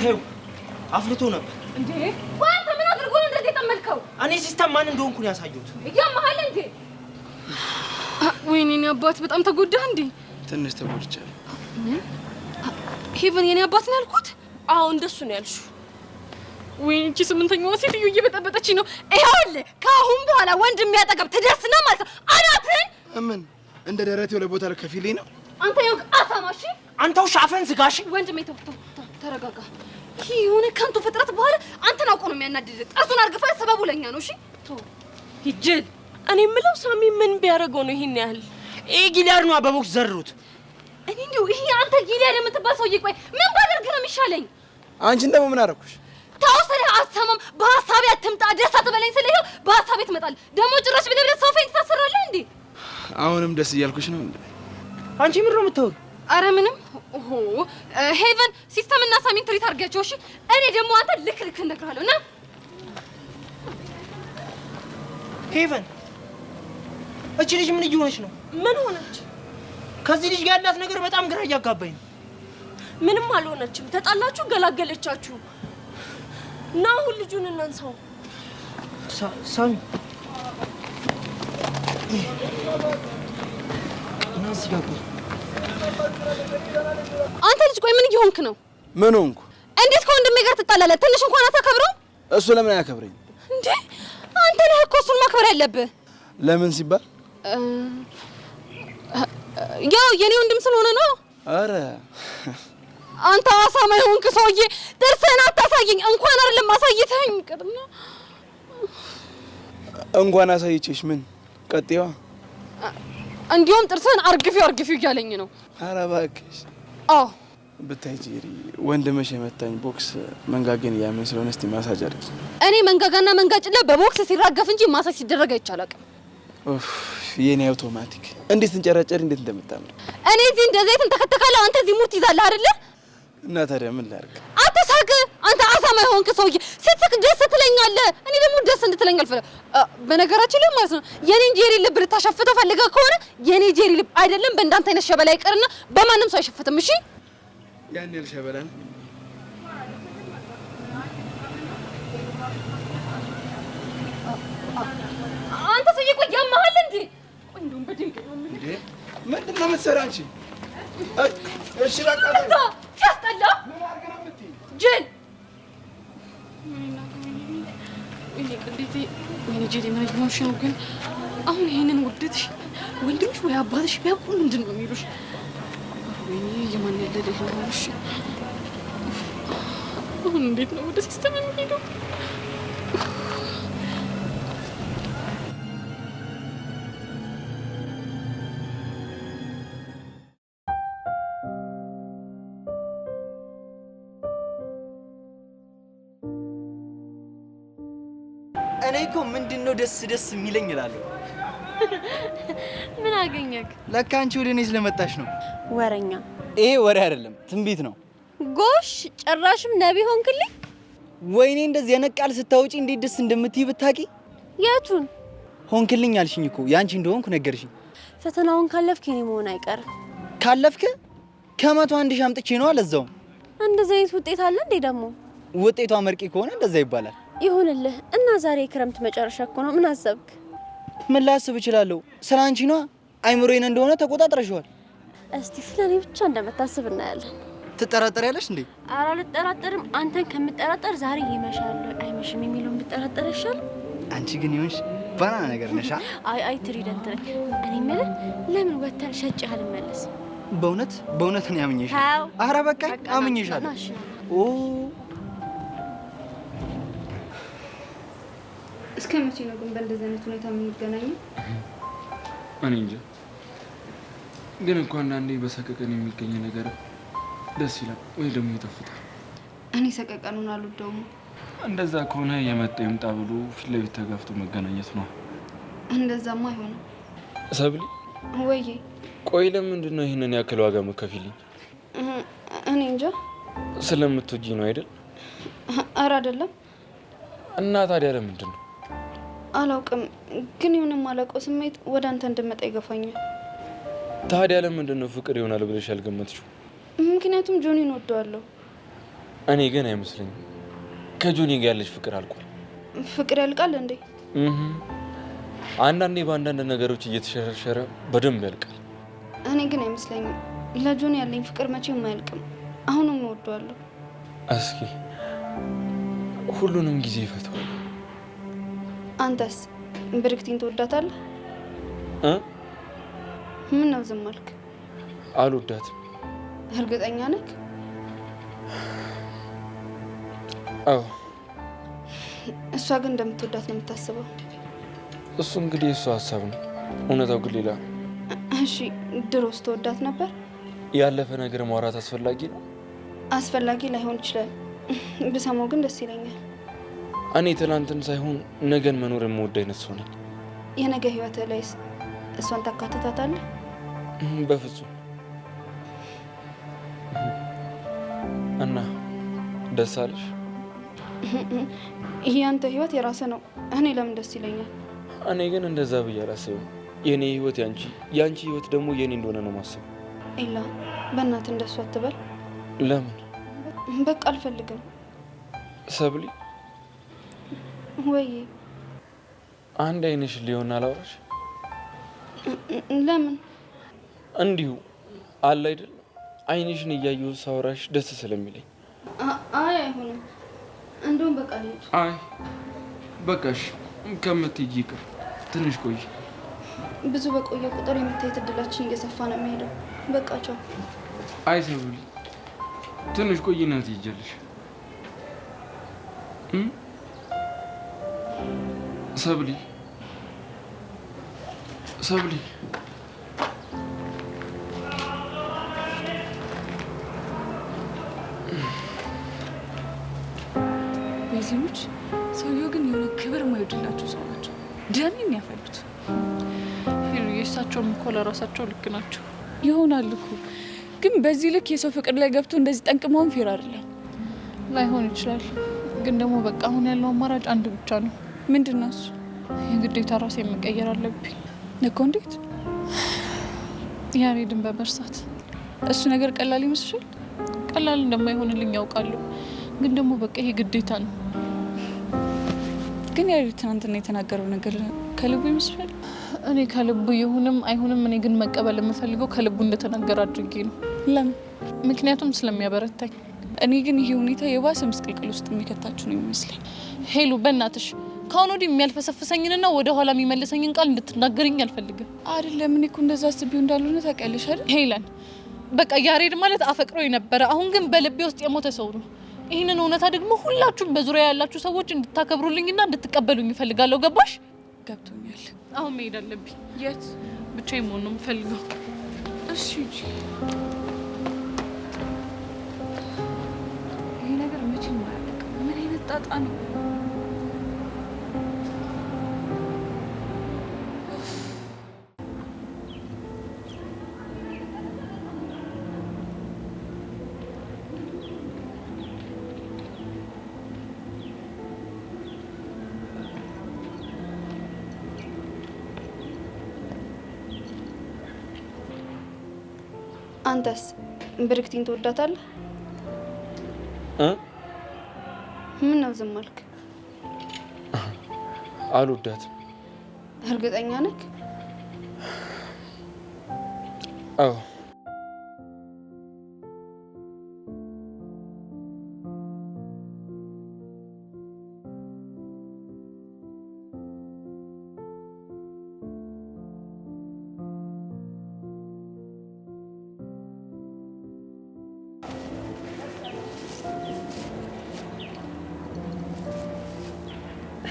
ተይው፣ አፍልቶ ነበር። እንዴ ቆይ አንተ ምን አድርጎ ነው እንደዚህ የጠመልከው? እኔ ሲስተም ማን እንደሆንኩ ነው ያሳየሁት። እያመሃል እንዴ? ወይኔ የኔ አባት በጣም ተጎዳህ እንዴ? ትንሽ ተጎድቻለሁ። ሄቨን የኔ አባት ነው ያልኩት? አዎ እንደሱ ነው ያልሽው። ወይኔ እቺ ስምንተኛዋ ሴትዮ እየበጠበጠችኝ ነው። ይኸውልህ ከአሁን በኋላ ወንድ የሚያጠገብ ትደርስና ማለት ነው አናትህን። ምን እንደ ደረቴ ወደ ቦታ ከፊልኝ ነው። አንተ ይኸው አታማሽ። አንተው ሻፈን ዝጋሽ። ወንድሜ ተው ተረጋጋ። ይሄ የሆነ ከንቱ ፍጥረት በኋላ አንተን አውቆ ነው የሚያናድድ። ጥርሱን አርግፋ ሰበቡ ለኛ ነው። እሺ ተው ሂጅል። እኔ የምለው ሳሚ ምን ቢያደርገው ነው ይሄን ያህል? ይሄ ጊሊያድ ነው በቦክስ ዘሩት። እኔ እንደው ይሄ አንተ ጊሊያድ የምትባል ሰውዬ ቆይ ምን ባደርግ ነው የሚሻለኝ? አንቺን ደግሞ ምን አደረኩሽ? ተው ስለ አትሰማም። በሀሳቤ አትምጣ። ደስ አትበለኝ ስለ ይኸው በሀሳቤ ትመጣለህ። ደግሞ ጭራሽ ብለህ ሰው ፌንት ታሰራለህ እንዴ? አሁንም ደስ እያልኩሽ ነው እንዴ? አንቺ ምን ነው የምታወሪው? አረ ምንም። ኦሆ ሄቨን ሲስተም እና ሳሚን ትሪት አድርጋቸው። እሺ እኔ ደግሞ አንተ ልክ እነግርሃለሁ። እና ሄቨን እቺ ልጅ ምን እየሆነች ነው? ምን ሆነች? ከዚህ ልጅ ጋር ያላት ነገር በጣም ግራ እያጋባኝ ነው። ምንም አልሆነችም። ተጣላችሁ፣ ገላገለቻችሁ። ና አሁን ልጁን እናንሳው። ሳሚ ናስ ጋር አንተ ልጅ ቆይ ምን እየሆንክ ነው? ምን ሆንኩ? እንዴት ከወንድሜ ጋር ትጣላለህ? ትንሽ እንኳን አታከብረው? እሱ ለምን አያከብረኝ እንዴ? አንተ ነህ እኮ እሱን ማክበር ያለብህ። ለምን ሲባል ያው የኔ ወንድም ስለሆነ ነው። አረ አንተ አሳማ የሆንክ ሰውዬ ጥርስህን አታሳየኝ። እንኳን አይደለም አሳይተኸኝ ይቅርና እንኳን አሳይቼሽ ምን ቀጤዋ እንዲሁም ጥርስህን አርግፊው እያለኝ ነው። አረ እባክሽ። አዎ ብታይ ጄሪ ወንድምሽ የመታኝ ቦክስ መንጋገን ያምን ስለሆነ እስቲ ማሳጅ አድርጊ። እኔ መንጋጋና መንጋጭላ በቦክስ ሲራገፍ እንጂ ማሳጅ ሲደረግ አይቻላቅም። ኡፍ የኔ አውቶማቲክ እንዴት እንጨረጨር እንዴት እንደምታምር። እኔ እዚህ እንደዚህ ተንተከተካለሁ፣ አንተ እዚህ ሙርት ይዛለህ አይደለ? እና ታዲያ ምን ላድርግ? አትሳቅ። አንተ አሳማ የሆንክ ሰውዬ ስትስቅ ደስ ትለኛለህ። እኔ ደግሞ ደስ እንድትለኝ አልፈልግም። በነገራችን ላይ ማለት ነው የኔን ጄሪ ልብ ልታሸፍተው ፈልገህ ከሆነ የኔ ጄሪ ልብ አይደለም በእንዳንተ አይነት ሸበላ ይቀርና በማንም ሰው አይሸፍትም። እሺ ያን ያህል ሸበላ ነው? አንተ ሰውዬ ቆይ ያመሃል እንዴ? ቆይ እንደውም በድንቅ ነው እንዴ? ምንድን ነው የምትሰራው አንቺ? እሺ በቃ ሲያስጠላ ጅል ወይኔ ጄሪ ምን እየሆንሽ ነው ግን? አሁን ይሄንን ውደትሽ ወንድምሽ ወይ አባትሽ ቢያውቁ ምንድን ነው የሚሉሽ? ወይኔ የማን ያለልህ ነው? እሺ አሁን እንዴት ነው ወደ ሲስተም የሚሄደው? እኔ እኮ ምንድነው ደስ የሚለኝ እላለሁ። ምን አገኘክ? ለካ አንቺ ወደ እኔ ስለመጣሽ ነው። ወረኛ። ይሄ ወሬ አይደለም ትንቢት ነው። ጎሽ ጭራሽም ነቢ ሆንክልኝ። ወይኔ እንደዚህ የነቃል ስታውጪ እንዴት ደስ እንደምትይ ብታቂ። የቱን ሆንክልኝ አልሽኝ እኮ ያንቺ እንደሆንኩ ነገርሽኝ። ፈተናውን ካለፍክ የኔ መሆን አይቀርም። ካለፍክ ከመቶ አንድ ሺህ አምጥቼ ነው አለዛው። እንደዚህ አይነት ውጤት አለ እንዴ ደግሞ? ውጤቷ መርቂ ከሆነ እንደዛ ይባላል። ይሁንልህ እና ዛሬ የክረምት መጨረሻ እኮ ነው። ምን አሰብክ? ምን ላስብ እችላለሁ? ስለ አንቺ ነው። አይምሮዬን እንደሆነ ተቆጣጥረሽዋል። እስቲ ስለኔ ብቻ እንደምታስብ እናያለን። ትጠራጠሪያለሽ እንዴ? ኧረ አልጠራጠርም። አንተን ከምጠራጠር ዛሬ ይመሻል አይመሽም የሚለውን ብጠራጠር ይሻላል። አንቺ ግን ይሁንሽ ባናና ነገር ነሻ። አይ ትሪደንት ነኝ። እኔ የምልህ ለምን ወተን ሸጭ አልመለስ? በእውነት ነው ያምኝሻል። ኧረ በቃ አምኝሻል። ኦ እስከ መቼ ነው ግን በእንደዚህ አይነት ሁኔታ የምንገናኘው? እኔ እንጃ። ግን እኮ አንዳንዴ በሰቀቀን የሚገኝ ነገር ደስ ይላል ወይ ደግሞ ይጠፍታል። እኔ ሰቀቀኑን አልወደውም። እንደዛ ከሆነ የመጣ ይምጣ ብሎ ፊት ለፊት ተጋፍቶ መገናኘት ነው። እንደዛማ አይሆንም። ሰብሊ ወይ ቆይ ለምንድን ነው ይህንን ያክል ዋጋ መከፊልኝ? እኔ እንጃ። ስለምትወጂ ነው አይደል? ኧረ አይደለም። እና ታዲያ ለምንድን ነው? አላውቅም፣ ግን የሆነ የማላውቀው ስሜት ወደ አንተ እንድመጣ ይገፋኛል። ታዲያ ለምንድን ነው ፍቅር ይሆናል ብለሽ ያልገመትሽው? ምክንያቱም ጆኒን እወደዋለሁ። እኔ ግን አይመስለኝም። ከጆኒ ጋር ያለሽ ፍቅር አልቋል። ፍቅር ያልቃል እንዴ? አንዳንዴ በአንዳንድ ነገሮች እየተሸረሸረ በደንብ ያልቃል። እኔ ግን አይመስለኝም። ለጆኒ ያለኝ ፍቅር መቼም አያልቅም። አሁንም እወደዋለሁ። እስኪ ሁሉንም ጊዜ ይፈታዋል። አንተስ ብርክቲን ትወዳታለህ? ምን ነው ዝም አልክ? አልወዳትም። እርግጠኛ ነህ? አዎ። እሷ ግን እንደምትወዳት ነው የምታስበው? እሱ እንግዲህ የእሱ ሀሳብ ነው፣ እውነታው ግን ሌላ ነው። እሺ ድሮስ ትወዳት ነበር? ያለፈ ነገር ማውራት አስፈላጊ ነው? አስፈላጊ ላይሆን ይችላል፣ ብሰማው ግን ደስ ይለኛል። እኔ ትናንትን ሳይሆን ነገን መኖር የምወድ አይነት ሰው ነኝ። የነገ ህይወትህ ላይስ እሷን ታካትታታለህ? በፍጹም። እና ደስ አለሽ? ይህ ያንተ ህይወት የራስህ ነው። እኔ ለምን ደስ ይለኛል? እኔ ግን እንደዛ ብዬ አላስብም። የኔ ህይወት ያንቺ፣ ያንቺ ህይወት ደግሞ የኔ እንደሆነ ነው ማሰብ። ኤላ በእናትህ እንደሱ አትበል። ለምን? በቃ አልፈልግም። ሰብሊ ወይ አንድ አይነሽ ሊሆን አላወራሽ? ለምን? እንዲሁ አለ አይደል አይንሽን እያየሁ ሳወራሽ ደስ ስለሚለኝ። አይ አይሆንም። እንደውም በቃ ልሂድ። አይ በቃሽ፣ ከምትሄጂ ይቅር። ትንሽ ቆይ። ብዙ በቆየ ቁጥር የምታየት እድላችን እየሰፋ ነው የሚሄደው። በቃ ቻው። አይ ሰብሊ ትንሽ ቆይና ትሄጃለሽ። ሰብሊ ሰብሊ ቤዚዎች ሰውየው ግን የሆነ ክብር የማይወድላቸው ሰው ናቸው። ደም የሚያፈሉት የእሳቸውም እኮ ለራሳቸው ልክ ናቸው ይሆናል እኮ። ግን በዚህ ልክ የሰው ፍቅር ላይ ገብቶ እንደዚህ ጠንቅመውን ፌር አይደለም። ላይሆን ይችላል። ግን ደግሞ በቃ አሁን ያለው አማራጭ አንድ ብቻ ነው። ምንድን ነው እሱ? የግዴታ ራሴ መቀየር አለብኝ እኮ። እንዴት? ያሬድን በመርሳት። እሱ ነገር ቀላል ይመስልሻል? ቀላል እንደማይሆንልኝ ያውቃለሁ። ግን ደግሞ በቃ ይሄ ግዴታ ነው። ግን ያሬድ ትናንትና የተናገረው ነገር ከልቡ ይመስልሻል? እኔ ከልቡ ይሁንም አይሁንም፣ እኔ ግን መቀበል የምፈልገው ከልቡ እንደተናገረ አድርጌ ነው። ለምን? ምክንያቱም ስለሚያበረታኝ። እኔ ግን ይሄ ሁኔታ የባሰ ምስቅልቅል ውስጥ የሚከታችሁ ነው ይመስለኝ። ሄሉ በእናትሽ ከአሁን ወዲህ የሚያልፈሰፍሰኝንና ወደ ኋላ የሚመልሰኝን ቃል እንድትናገርኝ አልፈልግም። አይደለም እኔ እኮ እንደዛ አስቤው እንዳልሆነ ታውቂያለሽ አይደል? ሄለን በቃ ያሬድ ማለት አፈቅረው የነበረ አሁን ግን በልቤ ውስጥ የሞተ ሰው ነው። ይህንን እውነታ ደግሞ ሁላችሁም በዙሪያ ያላችሁ ሰዎች እንድታከብሩልኝና እንድትቀበሉኝ እፈልጋለሁ። ገባሽ? ገብቶኛል። አሁን መሄድ አለብኝ። የት? ብቻዬን መሆን ነው የምፈልገው። እሺ ሂጂ። ይሄ ነገር መቼም አያልቅም። ምን አይነት ጣጣ ነው? አንተስ ብርክቲን ትወዳታለህ? ምን ነው ዝም አልክ? አልወዳትም። እርግጠኛ ነህ? አዎ።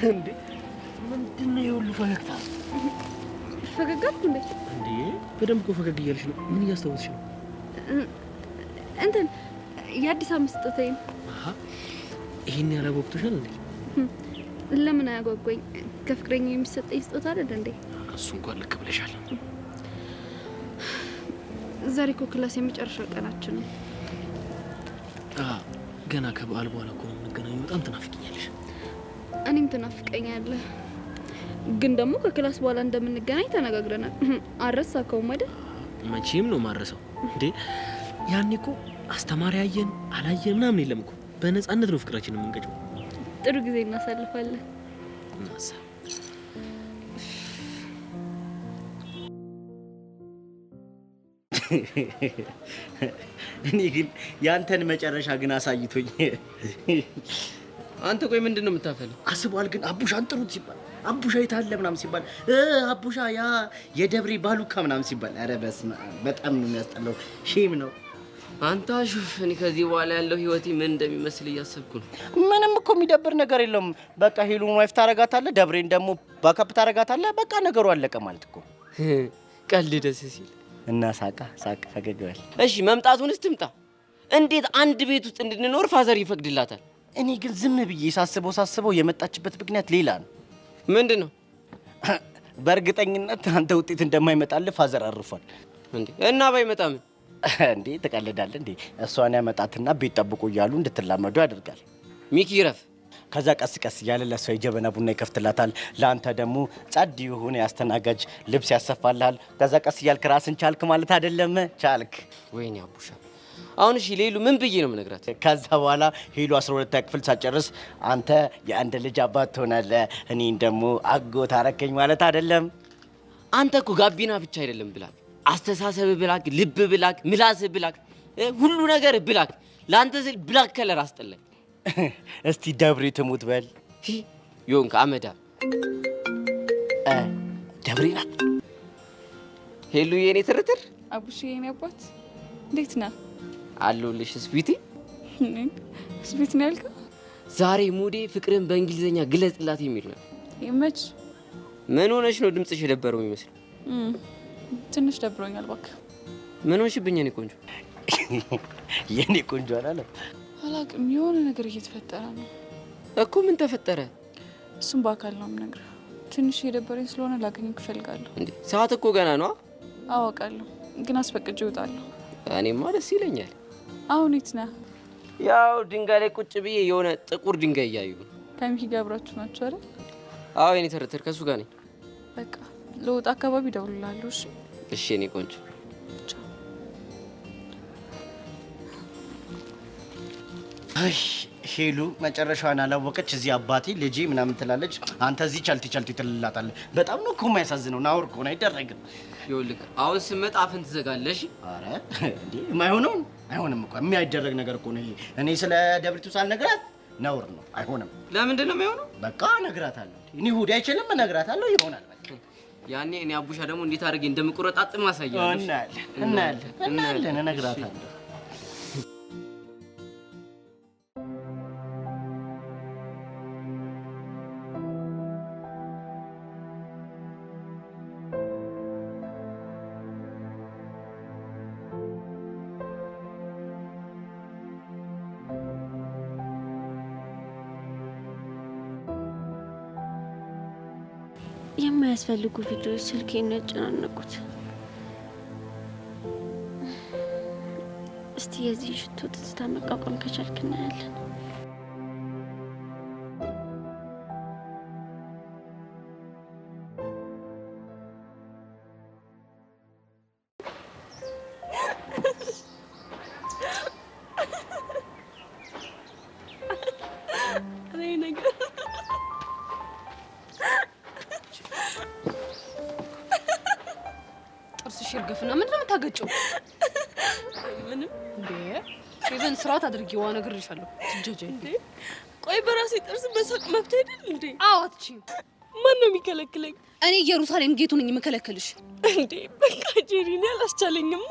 እንዴ ምንድን ነው የሁሉ ፈገግታ? ፈገግ አልኩ እንዴ? እንዴ በደንብ እኮ ፈገግ እያልሽ ነው። ምን እያስታወስሽ ነው? እንትን የአዲስ አመት ስጦታዬ። አሃ ይሄን ያላወቅቱሻል እንዴ? ለምን አያጓጓኝ? ከፍቅረኛ የሚሰጠኝ ስጦታ አይደል እንዴ? እሱ እንኳን ልክ ብለሻል። ዛሬ እኮ ክላስ የመጨረሻ ቀናችን ነው። ገና ከበዓል በኋላ እኮ ነው የምንገናኘው። በጣም ትናፍቂኛለሽ። እኔም ትናፍቀኛለህ። ግን ደግሞ ከክላስ በኋላ እንደምንገናኝ ተነጋግረናል። አልረሳከውም አይደል? መቼም ነው ማረሰው። እንዴ ያኔ እኮ አስተማሪ አየን አላየን ምናምን የለም እኮ በነፃነት ነው ፍቅራችን የምንገጨው። ጥሩ ጊዜ እናሳልፋለን። እኔ ግን ያንተን መጨረሻ ግን አሳይቶኝ። አንተ ቆይ ምንድን ነው የምታፈለው? አስቧል ግን አቡሻን ጥሩት ሲባል አቡሻ የታለ ምናምን ሲባል አቡሻ ያ የደብሬ ባሉካ ምናምን ሲባል ኧረ በስመ አብ በጣም ነው የሚያስጠላው። ሼም ነው። አንተ አሹፍ፣ እኔ ከዚህ በኋላ ያለው ህይወቴ ምን እንደሚመስል እያሰብኩ ነው። ምንም እኮ የሚደብር ነገር የለውም። በቃ ሄሉን ዋይፍ ታረጋታለህ፣ ደብሬን ደግሞ ባካፕ ታረጋታለህ። በቃ ነገሩ አለቀ ማለት እኮ። ቀልድ ደስ ሲል እና ሳቃ ሳቅ ፈገግ በል። እሺ መምጣቱንስ ትምጣ። እንዴት አንድ ቤት ውስጥ እንድንኖር ፋዘር ይፈቅድላታል? እኔ ግን ዝም ብዬ ሳስበው የመጣችበት ምክንያት ሌላ ነው። ምንድን ነው? በእርግጠኝነት አንተ ውጤት እንደማይመጣልህ ፋዘር አርፏል። እንዴ እና ባይመጣ ምን? እንዴ ትቀልዳለህ እንዴ? እሷን ያመጣትና ቤት ጠብቁ እያሉ እንድትላመዱ ያደርጋል። ሚኪ ረፍ። ከዛ ቀስ ቀስ እያለ ለሷ የጀበና ቡና ይከፍትላታል። ለአንተ ደግሞ ጸድ የሆነ ያስተናጋጅ ልብስ ያሰፋልሃል። ከዛ ቀስ እያልክ ራስን ቻልክ ማለት አይደለም? ቻልክ። ወይኔ አቡሻ፣ አሁን እሺ ሌሉ ምን ብዬ ነው የምነግራት? ከዛ በኋላ ሄሉ 12ኛ ክፍል ሳጨርስ አንተ የአንድ ልጅ አባት ትሆናለህ፣ እኔን ደግሞ አጎት አረከኝ ማለት አይደለም? አንተ እኮ ጋቢና ብቻ አይደለም ብላክ፣ አስተሳሰብ ብላክ፣ ልብ ብላክ፣ ምላስ ብላክ፣ ሁሉ ነገር ብላክ። ለአንተ ስል ብላክ ከለር አስጠላኝ። እስቲ ደብሬ ትሙት በል ዮንክ አመዳ ደብሬ ናት። ሄሉ የኔ ትርትር፣ አቡሽ የኔ አባት እንዴት ነህ? አለሁልሽ ስፒቲ። ስፒቲ ነው ያልከው? ዛሬ ሙዴ ፍቅርን በእንግሊዘኛ ግለጽላት የሚል ነው። ይመች። ምን ሆነሽ ነው ድምጽሽ የደበረው የሚመስለው? ትንሽ ደብሮኛል እባክህ። ምን ሆንሽብኝ የኔ ቆንጆ? የኔ ቆንጆ አላለም። አላውቅም፣ የሆነ ነገር እየተፈጠረ ነው እኮ። ምን ተፈጠረ? እሱም በአካል ነው የምነግርህ። ትንሽ የደበረኝ ስለሆነ ላገኝህ እፈልጋለሁ። እንዴ ሰዓት እኮ ገና ነው። አውቃለሁ፣ ግን አስፈቅጄ እወጣለሁ። እኔማ ደስ ይለኛል። አሁን የት ነህ? ያው ድንጋይ ላይ ቁጭ ብዬ የሆነ ጥቁር ድንጋይ እያዩ። ከሚኪ ጋር አብራችሁ ናችሁ አይደል? አዎ የኔ ትርትር ከሱ ጋር ነኝ። በቃ ለወጣ አካባቢ እደውልልሃለሁ። እሺ እሺ የኔ ቆንጆ። አይ ሄሉ መጨረሻዋን አላወቀች። እዚህ አባቴ ልጄ ምናምን ትላለች፣ አንተ እዚህ ቻልቲ ቻልቲ ትልላታለህ። በጣም ነው እኮ የማያሳዝነው። ናውር እኮ ነው፣ አይደረግም። ይኸውልህ አሁን ስመጣ አፍን ትዘጋለሽ። አረ እንዴ የማይሆነውን አይሆንም እኮ የሚያደረግ ነገር እኮ ነው ይሄ። እኔ ስለ ደብሪቱ ሳልነግራት ነውር ነው፣ አይሆንም። ለምንድን ነው የማይሆነው? በቃ እነግራታለሁ። እኔ ሁዲ አይችልም፣ እነግራታለሁ፣ ይሆናል። በቃ ያኔ እኔ አቡሻ ደግሞ እንዴት አድርጌ እንደምቆረጣጥም አሳያለሁ። እናያለን፣ እነግራታለሁ። የማያስፈልጉ ቪዲዮዎች ስልኬን ያጨናነቁት። እስቲ የዚህ ሽቶ ትዝታ መቋቋም ከቻልክ እናያለን። ሽርግፍና ምንድን ነው የምታገጨው? ምንም እንዴ ፌቨን ስርዓት አድርጊዋ ነግሬሻለሁ። ትጀጀ እንዴ ቆይ በራሴ ጥርስ መሳቅ መብት አይደል እንዴ? አዎ አትችይም። ማን ነው የሚከለክለኝ? እኔ ኢየሩሳሌም ጌቱ ነኝ የምከለክልሽ። እንዴ በቃ ጄሪን አላስቻለኝማ።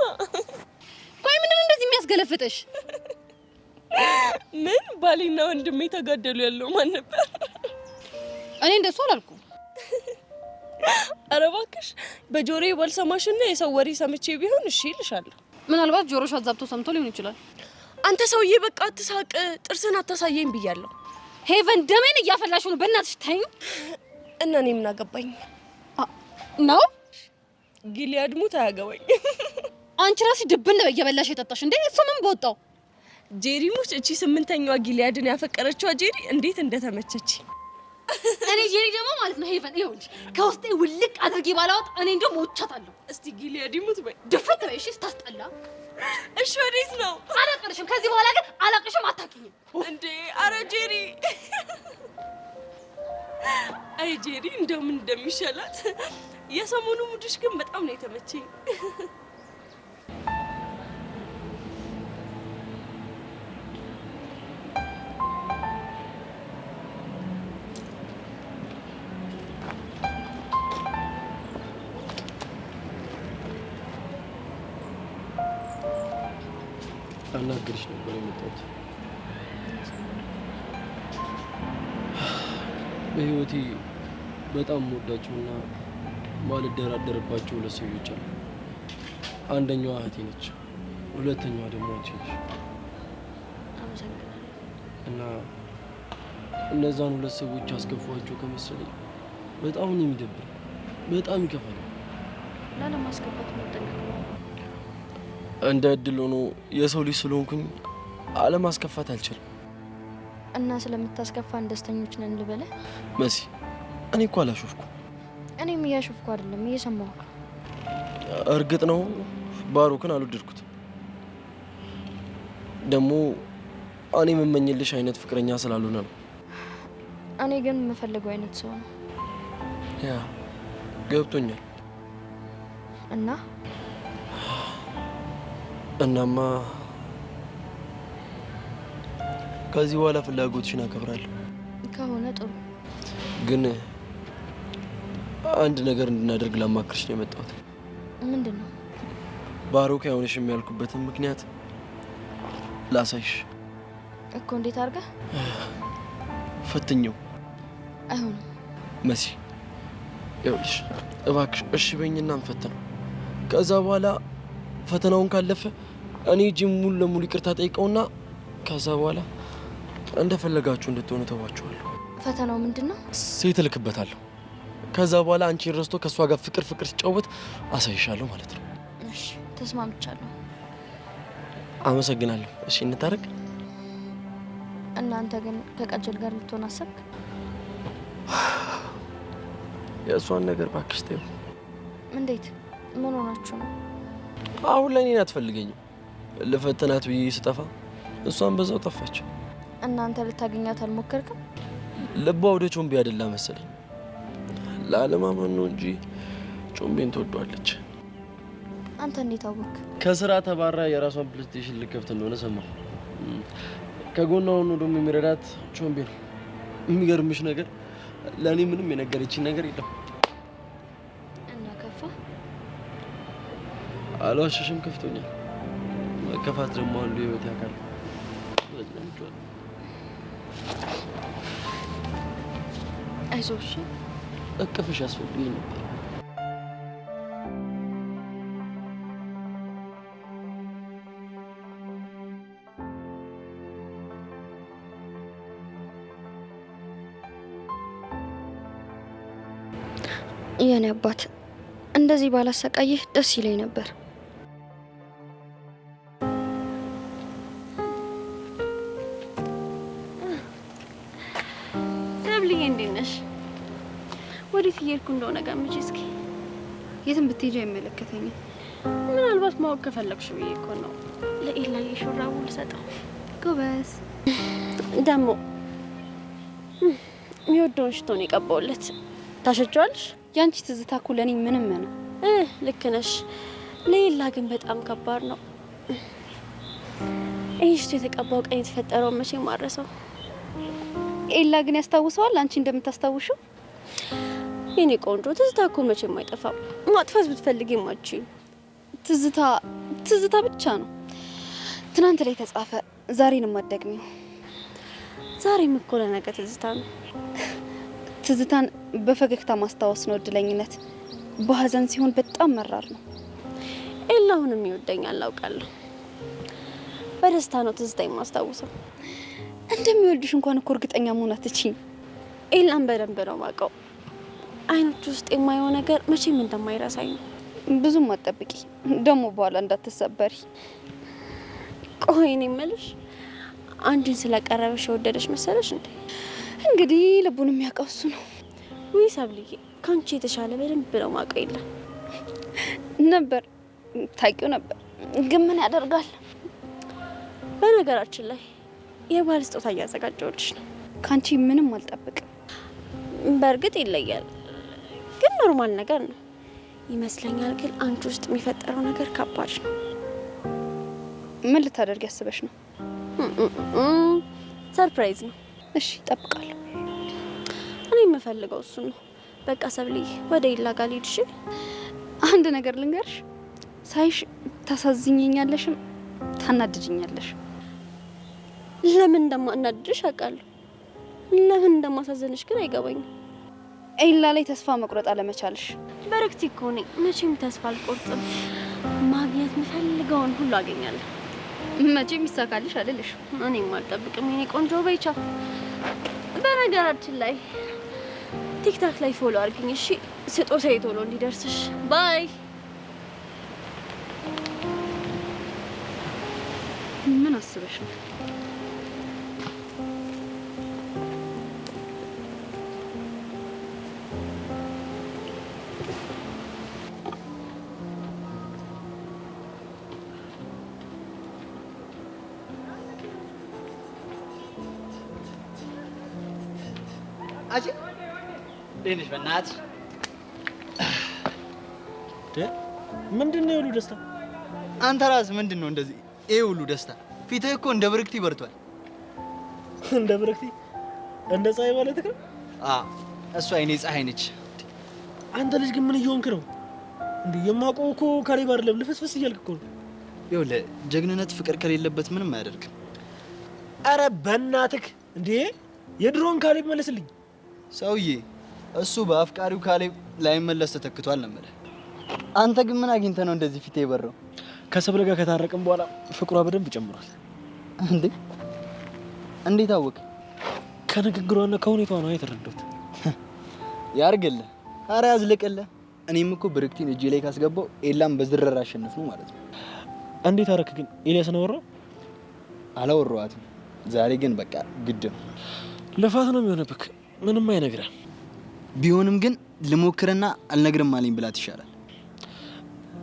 ቆይ ምንድን ነው እንደዚህ የሚያስገለፍጥሽ? ምን ባሌና ወንድሜ ተጋደሉ ያለው ማን ነበር? እኔ እንደሱ አላልኩም። ኧረ እባክሽ በጆሮዬ ባልሰማሽና የሰው ወሬ ሰምቼ ቢሆን እሺ እልሻለሁ። ምናልባት ጆሮሽ አዛብቶ ሰምቶ ሊሆን ይችላል። አንተ ሰውዬ በቃ አትሳቅ፣ ጥርስን አታሳየኝ ብያለሁ። ሄቨን ደሜን እያፈላሽ ነው። በእናትሽ ተይኝ። እና እኔ ምን አገባኝ ነው? ጊሊያድ ሙት አያገባኝ። አንቺ ራስሽ ድብን እየበላሽ የጠጣሽ እንዴ? እሱ ምን በወጣው? ጄሪ ሙት እቺ 8ኛዋ ጊሊያድን ያፈቀረችዋ ጄሪ እንዴት እንደተመቸች። እኔ ጄሪ ደግሞ ማለት ነው ሄቨን ይኸውልሽ ከውስጤ ውልቅ አድርጌ ባላወጥ እኔ እንደው ሞቻታለሁ። እስቲ ጊሊያድ ሙት በይ ድፍት በይ። እሺ ስታስጠላ። እሺ ወዴት ነው? አላቅሽም። ከዚህ በኋላ ግን አላቅሽም፣ አታውቂኝም እንዴ። አረ ጄሪ አይ ጄሪ እንደው ምን እንደሚሻላት። የሰሞኑ ሙድሽ ግን በጣም ነው የተመቸኝ። አናግርሽ ነበር የመጣሁት። በህይወቴ በጣም የምወዳቸውና ማልደራደርባቸው ሁለት ሰዎች አሉ። አንደኛዋ እህቴ ነች፣ ሁለተኛዋ ደግሞ አንቺ ነሽ። እና እነዛን ሁለት ሰዎች አስከፋቸው ከመሰለኝ በጣም ነው የሚደብር፣ በጣም ይከፋል። ላለማስገባት መጠንቀቅ ነው። እንደ እድል ሆኖ የሰው ልጅ ስለሆንኩኝ አለማስከፋት አልችልም። እና ስለምታስከፋን ደስተኞች ነን ልበለ? መሲ እኔ እኮ አላሾፍኩ። እኔም እያሾፍኩ አይደለም እየሰማሁ ነው። እርግጥ ነው ባሮክን አልወደድኩት። ደግሞ እኔ የምመኝልሽ አይነት ፍቅረኛ ስላልሆነ ነው። እኔ ግን የምፈልገው አይነት ሰው ነው። ያ ገብቶኛል። እናማ ከዚህ በኋላ ፍላጎትሽን አከብራለሁ። ከሆነ ጥሩ። ግን አንድ ነገር እንድናደርግ ላማክርሽ ነው የመጣሁት። ምንድን ነው? ባሮክ አይሆንሽም ያልኩበትን ምክንያት ላሳይሽ እኮ። እንዴት አድርገህ? ፈትኘው። አይሆንም መሲ፣ ይኸውልሽ እባክሽ እሺ በይኝና እንፈትነው። ከዛ በኋላ ፈተናውን ካለፈ እኔ ጂም ሙሉ ለሙሉ ይቅርታ ጠይቀውና ከዛ በኋላ እንደፈለጋችሁ እንድትሆኑ ተዋችኋለሁ። ፈተናው ምንድነው? ሴት እልክበታለሁ። ከዛ በኋላ አንቺን ረስቶ ከሷ ጋር ፍቅር ሲጫወት አሳይሻለሁ ማለት ነው። እሺ ተስማምቻለሁ። አመሰግናለሁ። እሺ እንታረቅ። እናንተ ግን ከቀጀል ጋር ልትሆን አሰብክ? የእሷን ነገር እባክሽ ተይው። እንዴት? ምን ሆናችሁ ነው? አሁን ላይ እኔን አትፈልገኝም። ልፈተናት ብዬ ስጠፋ እሷን በዛው ጠፋች። እናንተ ልታገኛት አልሞከርክም? ልቧ ወደ ጮምቤ አይደላ መሰለኝ። ለአለማመን ነው እንጂ ጮምቤን ትወዷለች። አንተ እንዴት አወቅ? ከስራ ተባራ የራሷን ፕሌይስቴሽን ልከፍት እንደሆነ ሰማሁ። ከጎኗ ሆኖ ደግሞ የሚረዳት ጮምቤ ነው። የሚገርምሽ ነገር ለእኔ ምንም የነገረችኝ ነገር የለም። እና ከፋ? አልዋሽሽም፣ ከፍቶኛል። መከፋት ደግሞ አንዱ የህይወት አካል። አይዞሽ፣ እቅፍሽ ያስፈልገኝ ነበር። የኔ አባት እንደዚህ ባላሰቃይህ ደስ ይለኝ ነበር። ሰብልዬ እንዴት ነሽ? ወዴት እየሄድኩ እንደሆነ ገምቼ እስኪ። የትም ብትሄጂ አይመለከተኝም። ምናልባት ማወቅ ከፈለግሽ ብዬ እኮ ነው። ለኤላዬ ሹራቡ ልሰጠው። ጎበዝ። ደግሞ የሚወደውን ሽቶ ነው የቀባውለት። ታሸቸዋለሽ? ያንቺ ትዝታ እኮ ለኔ ምንም ነው። ልክ ነሽ። ለኤላ ግን በጣም ከባድ ነው። ይህ ሽቶ የተቀባው ቀን የተፈጠረው መቼ ማረሰው። ኤላ ግን ያስታውሰዋል አንቺ እንደምታስታውሽው? የኔ ቆንጆ ትዝታ እኮ መቼም አይጠፋም። ማጥፋት ብትፈልጊ ማቺ ትዝታ ብቻ ነው። ትናንት ላይ ተጻፈ፣ ዛሬን ማደግሚው። ዛሬም እኮ ለነገ ትዝታ ነው። ትዝታን በፈገግታ ማስታወስ ነው እድለኝነት። በሀዘን ሲሆን በጣም መራር ነው። ኤላሁንም ይወደኛል አውቃለሁ። በደስታ ነው ትዝታ የማስታውሰው። እንደሚወድሽ እንኳን እኮ እርግጠኛ መሆን አትችይም። ኤላን በደንብ ነው የማውቀው። አይኖች ውስጥ የማየው ነገር መቼም እንደማይረሳኝ ነው። ብዙም አትጠብቂ ደግሞ በኋላ እንዳትሰበሪ። ቆይ እኔ የምልሽ አንቺን ስለቀረበሽ የወደደሽ መሰለሽ እንዴ? እንግዲህ ልቡን የሚያውቀው እሱ ነው። ውይ ሰብልዬ፣ ካንቺ የተሻለ በደንብ ነው የማውቀው የለም ነበር። ታውቂው ነበር ግን ምን ያደርጋል። በነገራችን ላይ የባህል ስጦታ እያዘጋጀሁልሽ ነው። ካንቺ ምንም አልጠብቅም። በእርግጥ ይለያል፣ ግን ኖርማል ነገር ነው ይመስለኛል። ግን አንቺ ውስጥ የሚፈጠረው ነገር ከባድ ነው። ምን ልታደርጊ ያስበሽ ነው? ሰርፕራይዝ ነው። እሺ እጠብቃለሁ። እኔ የምፈልገው እሱ ነው። በቃ ሰብልዬ ወደ ኤላ ጋር ልሂድ። እሺ አንድ ነገር ልንገርሽ፣ ሳይሽ ታሳዝኝኛለሽም ታናድጅኛለሽ። ለምን እንደማናድድሽ አውቃለሁ። ለምን እንደማሳዝንሽ ግን አይገባኝም። ኤላ ላይ ተስፋ መቁረጥ አለመቻልሽ። በረክቲ እኮ ነኝ። መቼም ተስፋ አልቆርጥም። ማግኘት የምፈልገውን ሁሉ አገኛለሁ። መቼም ይሳካልሽ አይደልሽ? እኔም አልጠብቅም የኔ ቆንጆ። በይቻ በነገራችን ላይ ቲክታክ ላይ ፎሎ አድርጊኝ እሺ? ስጦታዬ ቶሎ እንዲደርስሽ። ባይ። ምን አስበሽ ነው? አጂ ደንሽ በእናትሽ ምንድነው የሁሉ ደስታ? አንተ ራስህ ምንድነው እንደዚህ ይሄ ሁሉ ደስታ? ፊትህ እኮ እንደ ብርክቲ በርቷል። እንደ ብርክቲ? እንደ ፀሐይ ማለት ነው? እሷ አይኔ ፀሐይ ነች። አንተ ልጅ ግን ምን እየሆንክ ነው እንዴ? የማውቀው እኮ ካሌብ አይደለም ልፍስፍስ እያልክ እኮ ነው። ይኸውልህ ጀግንነት ፍቅር ከሌለበት ምንም አያደርግም። አረ በእናትህ እንዴ የድሮን ካሌብ መልስልኝ። ሰውዬ እሱ በአፍቃሪው ካሌብ ላይመለስ ተተክቷል ነው የምልህ። አንተ ግን ምን አግኝተህ ነው እንደዚህ ፊት የበረው? ከሰብለ ጋር ከታረቅን በኋላ ፍቅሯ በደንብ ጨምሯል። እንዴ እንዴት አወቅ? ከንግግሯና ከሁኔታዋ ነው የተረዳሁት። ያርግልህ። አረ ያዝልቅልህ። እኔም እኮ ብርክቲን እጄ ላይ ካስገባው ኤላም በዝረራ አሸንፍ ነው ማለት ነው። እንዴት አረክ ግን? ኤልያስ ነው ወራው? አላወራኋትም። ዛሬ ግን በቃ ግድ ነው። ልፋት ነው የሚሆነብክ። ምንም አይነግረም። ቢሆንም ግን ልሞክርና አልነግርም አለኝ ብላት ይሻላል።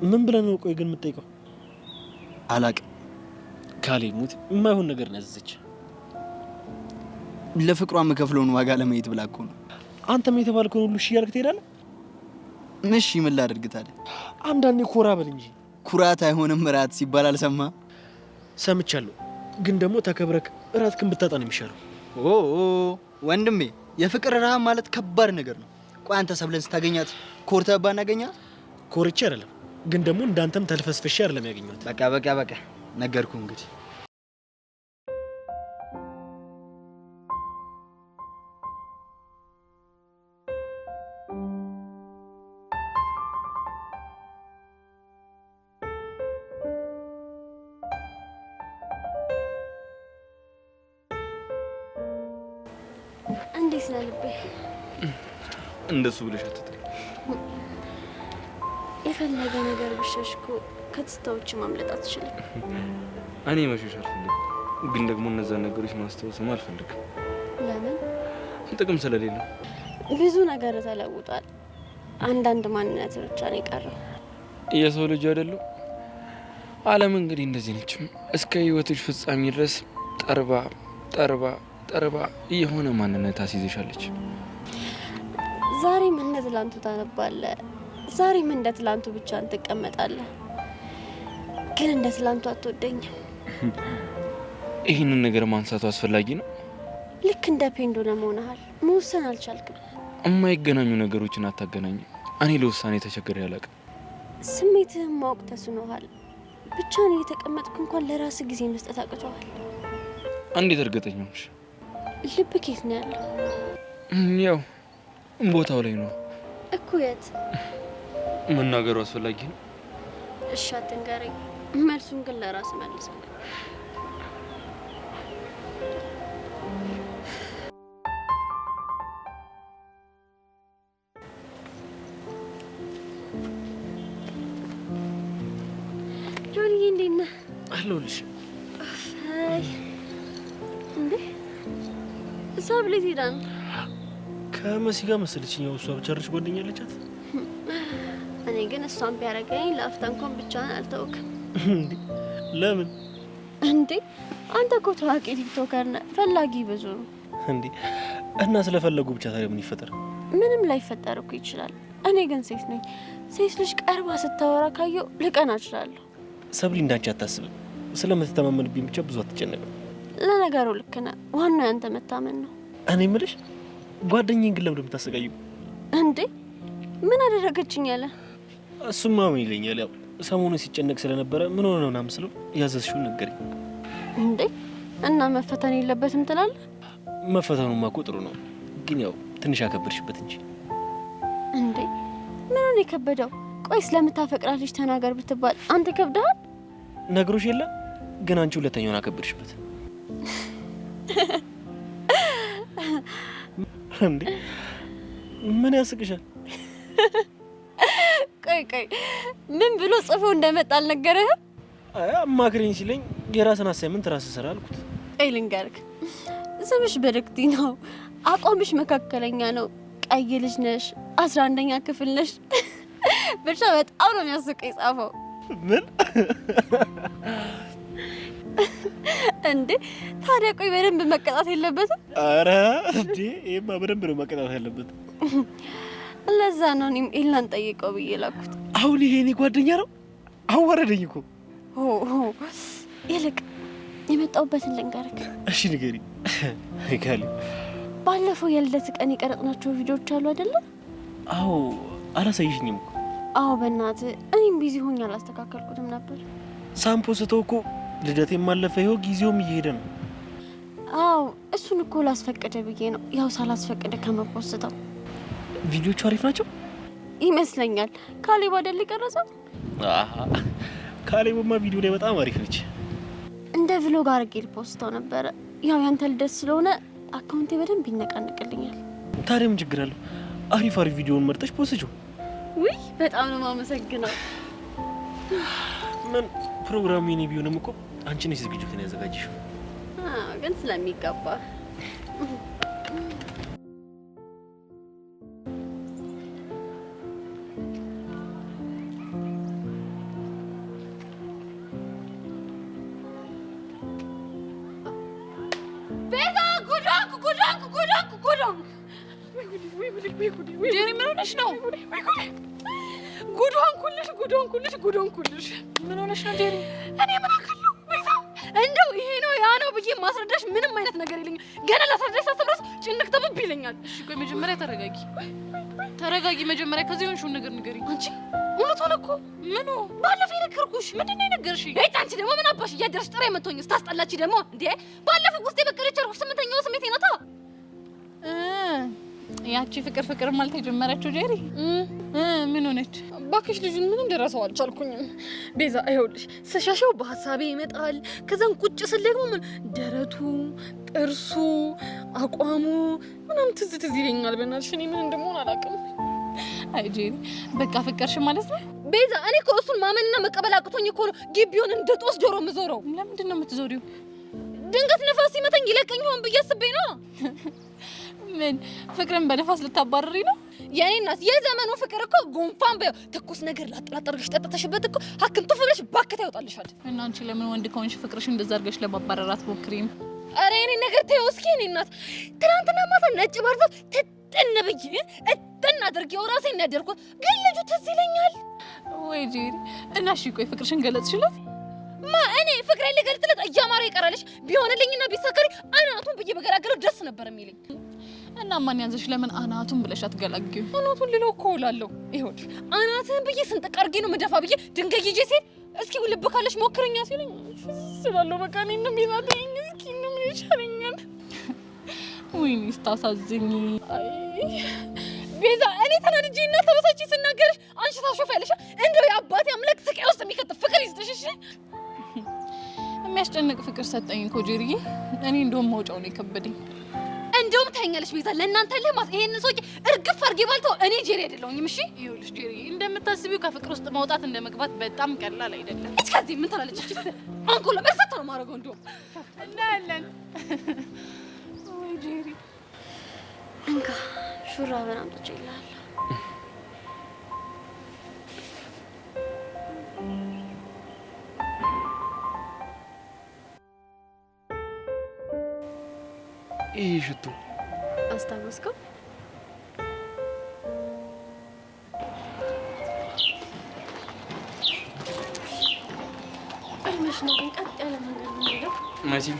ምን ብለህ ነው ቆይ ግን የምትጠይቀው? አላቅም። ካሌብ ሙት የማይሆን ነገር ነው ያዘዘች። ለፍቅሯ የምከፍለውን ዋጋ ለማየት ብላ እኮ ነው። አንተም የተባልከውን ሁሉ እሺ እያልክ ትሄዳለህ? እሺ ምን ላድርግ ታዲያ? አንዳንዴ ኮራ በል እንጂ። ኩራት አይሆንም እራት ሲባል አልሰማ? ሰምቻለሁ። ግን ደግሞ ተከብረክ እራትክን ብታጣ ነው የሚሻለው። ወንድሜ የፍቅር ረሃብ ማለት ከባድ ነገር ነው። ቆይ አንተ ሰብለን ስታገኛት ኮርተባ እናገኛ? ኮርቼ አይደለም ግን ደግሞ እንዳንተም ተልፈስፈሽ አይደለም ያገኘሁት። በቃ ነገርኩ እንግዲህ። እንዴት ነው ልቤ? እንደሱ ብለሽ አትጥሪ። የፈለገ ነገር ብሸሽኩ ከትስታዎች ማምለጥ አትችልም። እኔ መሸሽ አልፈልግም፣ ግን ደግሞ እነዛን ነገሮች ማስታወስም አልፈልግም። ለምን? ጥቅም ስለሌለው። ብዙ ነገር ተለውጧል። አንዳንድ ማንነት ብቻ ነው የቀረው። የሰው ልጅ አይደለም። ዓለም እንግዲህ እንደዚህ ነች። እስከ ህይወትሽ ፍጻሜ ድረስ ጠርባ የሆነ ማንነት አስይዘሻለች። ዛሬም እንደ ትላንቱ ታነባለህ፣ ዛሬም እንደ ትላንቱ ብቻ ትቀመጣለህ። ግን እንደ ትላንቱ አትወደኝም። ይህንን ነገር ማንሳቱ አስፈላጊ ነው? ልክ እንደ ፔንዱለም ሆነሃል። መወሰን አልቻልክም። የማይገናኙ ነገሮችን አታገናኝ። እኔ ለውሳኔ ተቸግሬ አላውቅም። ስሜትህን ማወቅ ተስኖሃል። ብቻህን እየተቀመጥክ እንኳን ለራስ ጊዜ መስጠት አቅቶሃል። እንዴት እርግጠኛ ነሽ? ልብ ኬት ነው ያለው? ያው ቦታው ላይ ነው እኮ። የት? መናገሩ አስፈላጊ ነው? እሺ አትንገረኝ። መልሱን ግን ለራስ መልሰው። ጆኒ እንዴት ነህ? አለሁልሽ። እንዴ ሰብለ ሄዳ ነው? ከመሲ ጋር መሰለችኝ። ያው እሷ ብቻ ርች ጓደኛ አለቻት። እኔ ግን እሷን ቢያረገኝ ለአፍታ እንኳን ብቻህን አልተውክም። እንዴ ለምን? እንዴ አንተ እኮ ታዋቂ ቲክቶከር ነህ፣ ፈላጊ ብዙ ነው። እንዴ እና ስለፈለጉ ብቻ ታዲያ ምን ይፈጠር? ምንም ላይፈጠር እኮ ይችላል። እኔ ግን ሴት ነኝ። ሴት ልጅ ቀርባ ስታወራ ካየው ልቀና እችላለሁ። ሰብሊ እንዳንቺ አታስብም። ስለምትተማመንብኝ ብቻ ብዙ አትጨነቅም። ለነገሩ ልክ ነህ። ዋናው ያንተ መታመን ነው። እኔ የምልሽ ጓደኛዬን ግን ለምን የምታሰቃዩ? እንዴ ምን አደረገችኝ ያለ? እሱማ ምን ይለኛል። ያው ሰሞኑን ሲጨነቅ ስለነበረ ምን ሆነ ነው ምናምን ስለው ያዘዝሽውን ነገረኝ። እንዴ እና መፈተን የለበትም ትላለህ? መፈተኑማ እኮ ጥሩ ነው፣ ግን ያው ትንሽ አከበድሽበት እንጂ። እንዴ ምን ሆነ የከበደው? ቆይ ስለምታፈቅራት ልጅ ተናገር ብትባል አንተ ከብደሃል? ነግሮሽ የለ ግን አንቺ ሁለተኛውን አከበድሽበት። እንዴ ምን ያስቅሻል? ቆይ ምን ብሎ ጽፎ እንደመጣ አልነገረህም? አማክረኝ ሲለኝ የራስን አሳይመንት ራስህ ስራ አልኩት። ቆይ ልንገርህ፣ ስምሽ ብርክቲ ነው፣ አቋምሽ መካከለኛ ነው፣ ቀይ ልጅ ነሽ፣ 11ኛ ክፍል ነሽ። ብቻ በጣም ነው የሚያስቀው የጻፈው። ምን እንዴ ታዲያ ቆይ በደንብ መቀጣት የለበትም? ኧረ እንዴ ይሄማ በደንብ ነው መቀጣት ያለበት። ለዛ ነው እኔም ኤላን ጠይቀው ብዬ ላኩት። አሁን ይሄ እኔ ጓደኛ ነው አዋረደኝ እኮ። ይልቅ የመጣሁበትን ልንገርክ። እሺ ንገሪ። አይካሊ ባለፈው የልደት ቀን የቀረጽናቸው ቪዲዮዎች አሉ አይደለ? አዎ አላሳይሽኝም እኮ። አዎ በእናትህ እኔም ቢዚ ሆኜ አላስተካከልኩትም ነበር። ሳምፖስተው እኮ ልደቴም ማለፈ ይኸው ጊዜውም እየሄደ ነው። አዎ እሱን እኮ ላስፈቅደ ብዬ ነው ያው ሳላስፈቅደ ከመፖስተው። ቪዲዮቹ አሪፍ ናቸው ይመስለኛል። ካሌብ አይደል የቀረጸው? ካሌብማ ቪዲዮ ላይ በጣም አሪፍ ነች። እንደ ቭሎግ አድርጌ ልፖስተው ነበረ። ያው ያንተ ልደት ስለሆነ አካውንቴ በደንብ ይነቃንቅልኛል። ታዲያ ምን ችግር አለው? አሪፍ ቪዲዮውን መርጠሽ ፖስትጪው። ውይ በጣም ነው የማመሰግነው። ምን ፕሮግራሙ የኔ ቢሆንም እኮ አንቺ ነሽ ዝግጅቱን ያዘጋጀሽው። ግን ስለሚገባ ጄሪ ምን ሆነሽ ነው? ጉድ ሆንኩልሽ። ምን ሆነሽ ነው ጄሪ? እኔ ምን አውቃለሁ? ቤዛ እንደው ይሄ ነው ያ ነው ብዬ ማስረዳሽ ምንም አይነት ነገር የለኝም። ገና ላስረዳሽ ሳስብረስ ጭንቅ ጥብብ ይለኛል። እሺ ቆይ መጀመሪያ ተረጋጊ። መጀመሪያ ከዚህ የሆንሽውን ነገር ንገሪኝ። አንቺ እውነቱን እኮ ምኑ? ባለፈው የነገርኩሽ። ምንድን ነው የነገርሽኝ? ቤት አንቺ ደግሞ ምን አባሽ እያደረሽ ጥሬ መቶኝ ስታስጠላች ደግሞ እንዴ! ባለፈው ውስጥ የበቀለች አልኩሽ። ስምንተኛው ስሜቴ ናታ። ያቺ ፍቅር ማለት የጀመረችው ጄሪ ምን ሆነች? ባክሽ ልጁን ምን እንደረሰው አልቻልኩኝም። ቤዛ ይኸውልሽ ስሻሻው በሐሳቤ ይመጣል። ከዛን ቁጭ ስል ደግሞ ምን ደረቱ፣ ጥርሱ፣ አቋሙ ምናምን ትዝ ይለኛል። በእናትሽ እኔ ምን እንደምሆን አላውቅም። አይ ጄሪ በቃ ፍቅርሽ ማለት ነው? ቤዛ እኔ እኮ እሱን ማመንና መቀበል አቅቶኝ እኮ ነው ግቢውን እንደ ጦስ ጆሮ የምዞረው። ለምንድን ነው የምትዞሪው? ድንገት ነፋስ ሲመታኝ ይለቀኝ ይሆን ብዬ አስቤ ነው። ምን ፍቅርን በነፋስ ልታባረሪ ነው? የኔ እናት የዘመኑ ፍቅር እኮ ጉንፋን በይው ትኩስ ነገር ላጥላጥ አድርገሽ ጠጥተሽበት እኮ ሐኪም ቱፍ ብለሽ ባከታ ይወጣልሻል። እና አንቺ ለምን ወንድ ከሆንሽ ፍቅርሽ እንደዛ አድርገሽ ለማባረር አትሞክሪም? ኧረ የኔ ነገር ተይው እስኪ። የኔ እናት ትናንትና ማታ ነጭ ባርዛፍ ትጥን ብዬ እጥን አድርጌው ራሴን ያደርኩት ግን ልጁ ትዝ ይለኛል። ወይ ጄሪ እና እሺ ቆይ ፍቅርሽን ገለጽሽለት? እኔ ፍቅሬን ልገልጽለት እያማረ ይቀራልሽ። ቢሆንልኝና ቢሳካልኝ አናቱን ብዬ በገላገለው ደስ ነበር የሚለኝ። እና ማን ያንዘሽ? ለምን አናቱን ብለሽ አትገላግዩ? አናቱን ሊለው እኮ እላለሁ። ይኸውልሽ አናትህን ብዬ ስንጥቅ አድርጌ ነው መደፋ ብዬ ድንጋይ ይዤ ሲል እስኪ ልብ ካለሽ ሞክረኛ ሲለኝ ስላለሁ በቃ እኔ ነው የሚዛተኝ። እስኪ ነው ይሻለኛል። ወይኔ ስታሳዝኝ። አይ ቤዛ እኔ ተናድጄ እና ተበሳጭ ስናገርሽ አንቺ ታሾፊያለሽ። እንደው የአባቴ አምላክ ስቃይ ውስጥ የሚከት ፍቅር ይስጥሽ። እሺ የሚያስጨንቅ ፍቅር ሰጠኝ እኮ ጄሪዬ። እኔ እንደውም መውጫው ነው የከበደኝ። እንደውም ታኛለሽ ቤዛ ለእናንተ ለማስ ይሄንን ሰውዬ እርግፍ አድርጌ ባልተው እኔ ጄሪ አይደለሁኝም። እሺ ይኸውልሽ ጄሪዬ እንደምታስቢው ከፍቅር ውስጥ መውጣት እንደመግባት በጣም ቀላል አይደለም። እስከዚህ ምን ትላለች? እሺ አንኮላ በሰተ ነው ማረገው። እንደውም እናያለን። ወይ ጄሪ እንካ ሹራብን አምጥቼ ይላል። ይሄ ሽቶ አስታወስከው? አይመሽ ነው ግን ቀጥ ያለ መንገድ ነው የሚሄደው። መቼም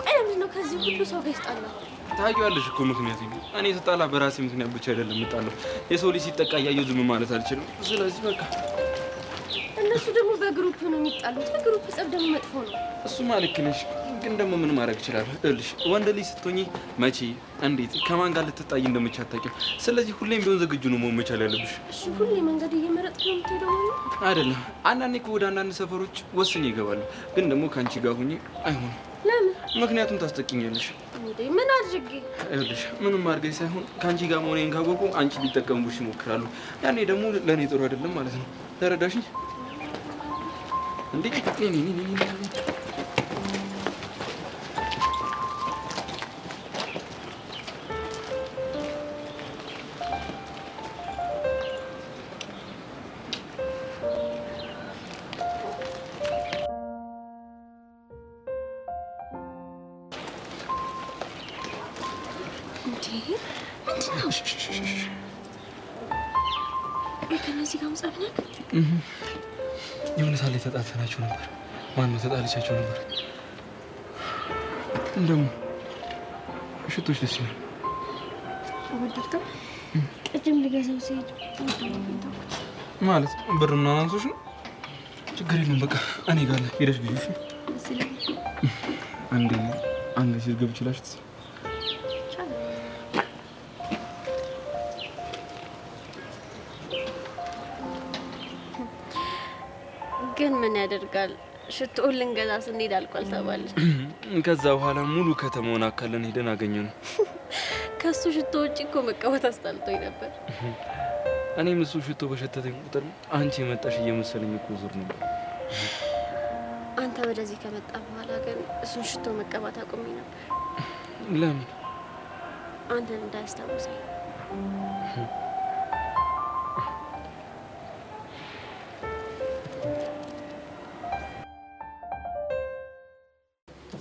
ለምንድን ነው ከዚህ ሁሉ ሰው ጋር ይጣላል? ታውቂዋለሽ እኮ ምክንያት ነው። እኔ ስጣላ በራሴ ምክንያት ብቻ አይደለም የምጣለው። የሰው ልጅ ሲጠቃ እያየሁ ዝም ማለት አልችልም። ስለዚህ በቃ እነሱ ደግሞ በግሩፕ ነው የሚጣሉት። በግሩፕ ጸብ ደግሞ መጥፎ ነው። እሱማ ልክ ነሽ፣ ግን ደግሞ ምን ማድረግ እችላለሁ? ይኸውልሽ ወንድ ልጅ ስትሆኚ መቼ፣ እንዴት፣ ከማን ጋር ልትጣይ እንደምቻ አታውቂም። ስለዚህ ሁሌም ቢሆን ዝግጁ ነው መሆን መቻል ያለብሽ። እሺ ሁሌ መንገድ እየመረጥክ ነው የምትሄደው ማለት ነው? አይደለም። አንዳንዴ እኮ ወደ አንዳንድ ሰፈሮች ወስኜ ይገባሉ፣ ግን ደግሞ ከአንቺ ጋር ሁኜ አይሆንም። ለምን? ምክንያቱም ታስጠቂኛለሽ። እንዴ ምን አድርጌ? ይኸውልሽ ምንም አድርገሽ ሳይሆን ከአንቺ ጋር መሆኔን ካወቁ አንቺ ሊጠቀሙብሽ ይሞክራሉ። ያኔ ደግሞ ለእኔ ጥሩ አይደለም ማለት ነው። ተረዳሽኝ? እንዴ እንዴ ምንድነው? ከነዚህ ጋር ጸብ ነክ? የሆነ ሳለ ተጣልተናቸው ነበር። ማነው ተጣልቻቸው ነበር። እንደውም ሽቶች ደስ ይላል። ወደድከው? ቅድም ልገዛው ሲሄድ ማለት ብር ምናምን አንሶሽ ነው? ችግር የለም በቃ እኔ ጋር ሄደሽ ግዢ። አንድ ሲል ገብቼ ላሽት ግን ምን ያደርጋል ሽቶውን ልንገዛ ስንሄድ አልቋል ተባለ። ከዛ በኋላ ሙሉ ከተማውን አካለን ሄደን አገኘነው። ከሱ ሽቶ ውጭ እኮ መቀወት አስጠልቶኝ ነበር። እኔም እሱ ሽቶ በሸተተኝ ቁጥር አንቺ የመጣሽ እየመሰለኝ እኮ ዞር ነበር። አንተ ወደዚህ ከመጣ በኋላ ግን እሱን ሽቶ መቀባት አቁሜ ነበር። ለምን? አንተን እንዳያስታውሰኝ።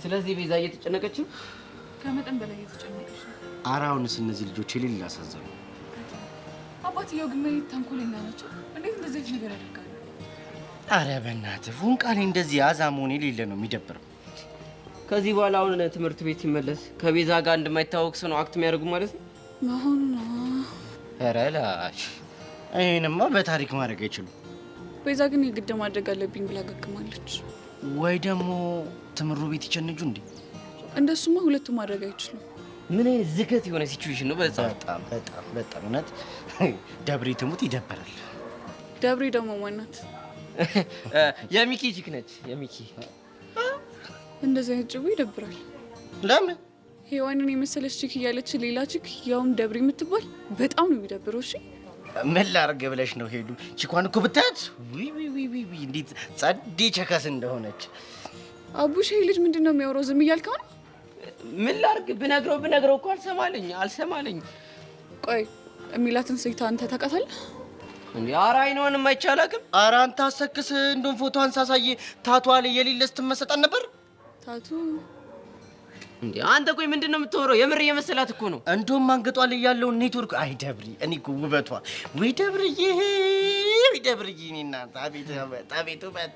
ስለዚህ ቤዛ እየተጨነቀች ነው። ከመጠን በላይ እየተጨነቀች ነው። ኧረ አሁንስ እነዚህ ልጆች የሌለ አሳዘኑ። አባትየው ግን ምን ተንኮለኛ ናቸው። እንዴት እንደዚህ ነገር ያደርጋሉ? ኧረ በእናትህ ፉንቃሌ እንደዚህ አዛሞን የሌለ ነው የሚደብረው። ከዚህ በኋላ አሁን ትምህርት ቤት ሲመለስ ከቤዛ ጋር እንደማይታወቅ ሰው ነው አክት የሚያደርጉ ማለት ነው መሆኑ ነው። ኧረ ላሽ ይሄንማ በታሪክ ማድረግ አይችሉም። ቤዛ ግን የግድ ማድረግ አለብኝ ብላ ገግማለች። ወይ ደግሞ ትምሩ ቤት ይቸንጁ እንዴ? እንደሱማ ሁለቱም ማድረግ አይችሉም። ምን አይነት ዝገት የሆነ ሲቹዌሽን ነው። በጣም እውነት ደብሬ ትሙት ይደበራል። ደብሬ ደግሞ ማናት? የሚኪ ቺክ ነች። የሚኪ እንደዚህ አይነት ጭቡ ይደብራል። ለምን? ሄዋንን የመሰለች ቺክ እያለች ሌላ ቺክ ያውም ደብሬ የምትባል በጣም ነው የሚደብረው። እሺ ምን ላርግ ብለሽ ነው? ሄዱ ቺኳን እኮ ብታያት እንዴት ጸዴ ቸከስ እንደሆነች። አቡሽ ይሄ ልጅ ምንድን ነው የሚያወራው? ዝም እያልከው ነው? ምን ላርግ? ብነግረው እኮ አልሰማለኝ። ቆይ የሚላትን ሴት አንተ ታውቃታለህ እንዴ? ኧረ አይኗንም አይቻላክም። ኧረ አንተ አሰክስ። እንደውም ፎቶዋን ሳሳየ ታቷ ላይ የሌለ ስትመሰጣን ነበር። ታቱ እንዴ? አንተ ቆይ ምንድን ነው የምትወረው? የምር እየመሰላት እኮ ነው። እንደውም አንገቷ ላይ ያለውን ኔትወርክ። አይ ደብሪ፣ እኔ እኮ ውበቷ ወይ ደብርዬ፣ እኔ እናንተ አቤት ውበት።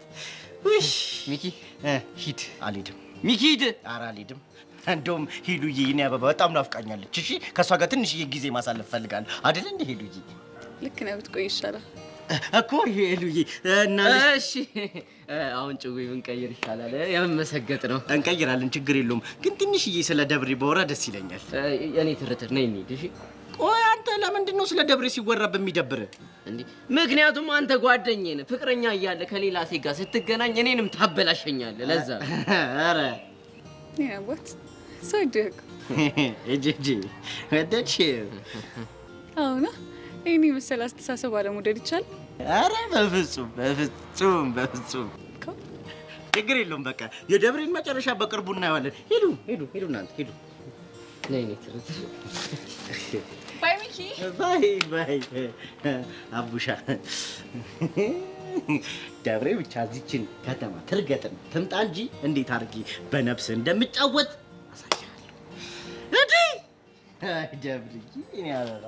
ሚኪ ሂድ። አልሄድም ሚኪ ሂድ። ኧረ አልሄድም። እንደውም ሄዱዬ የኔ አበባ በጣም ናፍቃኛለች። እሺ ከእሷ ጋር ትንሽዬ ጊዜ ማሳለፍ ፈልጋለሁ። አይደል እንደ ሄዱዬ? ልክ ነህ። ብትቆይ ይሻላል እኮ ሄዱዬ። እና እሺ አሁን ጭዌ ብንቀይር ይሻላል። የመመሰገጥ ነው። እንቀይራለን፣ ችግር የለውም። ግን ትንሽዬ ስለ ደብሬ በወራ ደስ ይለኛል። የኔ ትርትር ነይ እንሂድ። እሺ ቆይ አንተ ለምንድን ነው ስለ ደብሬ ሲወራ በሚደብር እንዴ? ምክንያቱም አንተ ጓደኛዬ ነህ። ፍቅረኛ እያለ ከሌላ ሴት ጋር ስትገናኝ እኔንም ታበላሸኛለህ። ለዛ ኧረ ያቦት ሰደቅ እጄ ወደች አሁን እኔ መሰል አስተሳሰብ አለመውደድ ይቻላል? ኧረ በፍጹም ችግር የለውም። በቃ የደብሬን መጨረሻ በቅርቡ እናየዋለን። ሄዱ እናንተ ሄዱ። ነይ ትርትር ባይ ሚኪ ባይ አቡሻ። ደብሬ ብቻ እዚችን ከተማ ትርገጥን ትምጣ እንጂ እንዴት አድርጌ በነፍስ እንደምጫወት አሳያለሁ። እዲ አይ ደብሬ እኔ አበባ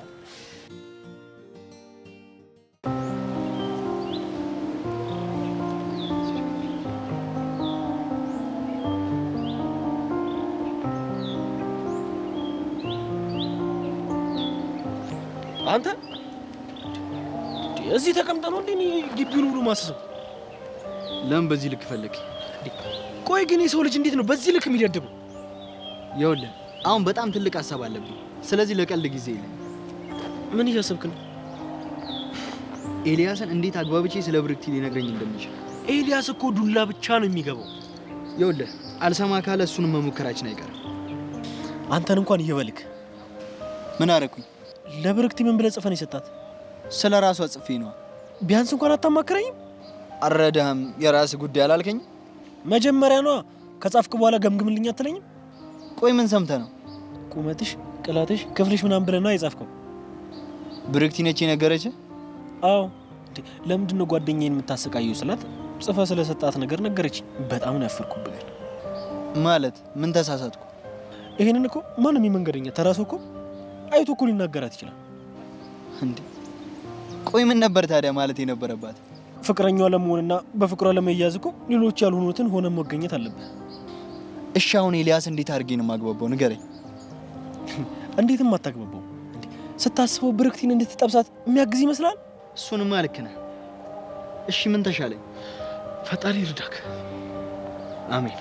አንተ እዚህ ተቀምጠህ ነው እንዴ ግቢውን ሁሉ ማስሰው? ለምን በዚህ ልክ ፈለግ? ቆይ ግን የሰው ልጅ እንዴት ነው በዚህ ልክ የሚደድበው? ይኸውልህ አሁን በጣም ትልቅ ሀሳብ አለብኝ። ስለዚህ ለቀልድ ጊዜ የለም። ምን እያሰብክ ነው? ኤልያስን እንዴት አግባብቼ ስለ ብርክቲ ሊነግረኝ እንደሚችል። ኤልያስ እኮ ዱላ ብቻ ነው የሚገባው። ይኸውልህ አልሰማ ካለ እሱንም መሞከራችን አይቀርም። አንተን እንኳን እየበልክ ምን አደረኩኝ? ለብርክቲ ምን ብለህ ጽፈን የሰጣት? ስለ ራሷ ጽፌ ነው። ቢያንስ እንኳን አታማክረኝም? አልረዳህም? የራስ ጉዳይ አላልከኝ? መጀመሪያ ነዋ ከጻፍክ በኋላ ገምግምልኝ አትለኝም? ቆይ ምን ሰምተህ ነው? ቁመትሽ፣ ቅላትሽ፣ ክፍልሽ ምናምን ብለህ ነው የጻፍከው? ብርክቲ ነች የነገረችህ? አዎ። ለምንድን ነው ጓደኛዬን የምታሰቃየው ስላት ጽፈ ስለሰጣት ነገር ነገረችኝ። በጣም ነው ያፈርኩብህ። ማለት ምን ተሳሳትኩ? ይሄንን እኮ ማንም የመንገደኛ ተራሱ እኮ አይቶ እኮ ሊናገራት ይችላል። እንዴ ቆይ ምን ነበር ታዲያ ማለት የነበረባት? ፍቅረኛዋ ለመሆንና በፍቅሯ ለመያዝ እኮ ሌሎች ያልሆኑትን ሆነ መገኘት አለበት። እሺ አሁን ኤልያስ እንዴት አድርጌ ነው ማግባባው? ንገረኝ። እንዴትም አታግባባው። ስታስበው ብርክቲን እንድትጠብሳት የሚያግዝ ይመስላል። እሱንማ ልክ ነህ። እሺ ምን ተሻለኝ? ፈጣሪ ይርዳክ። አሜን።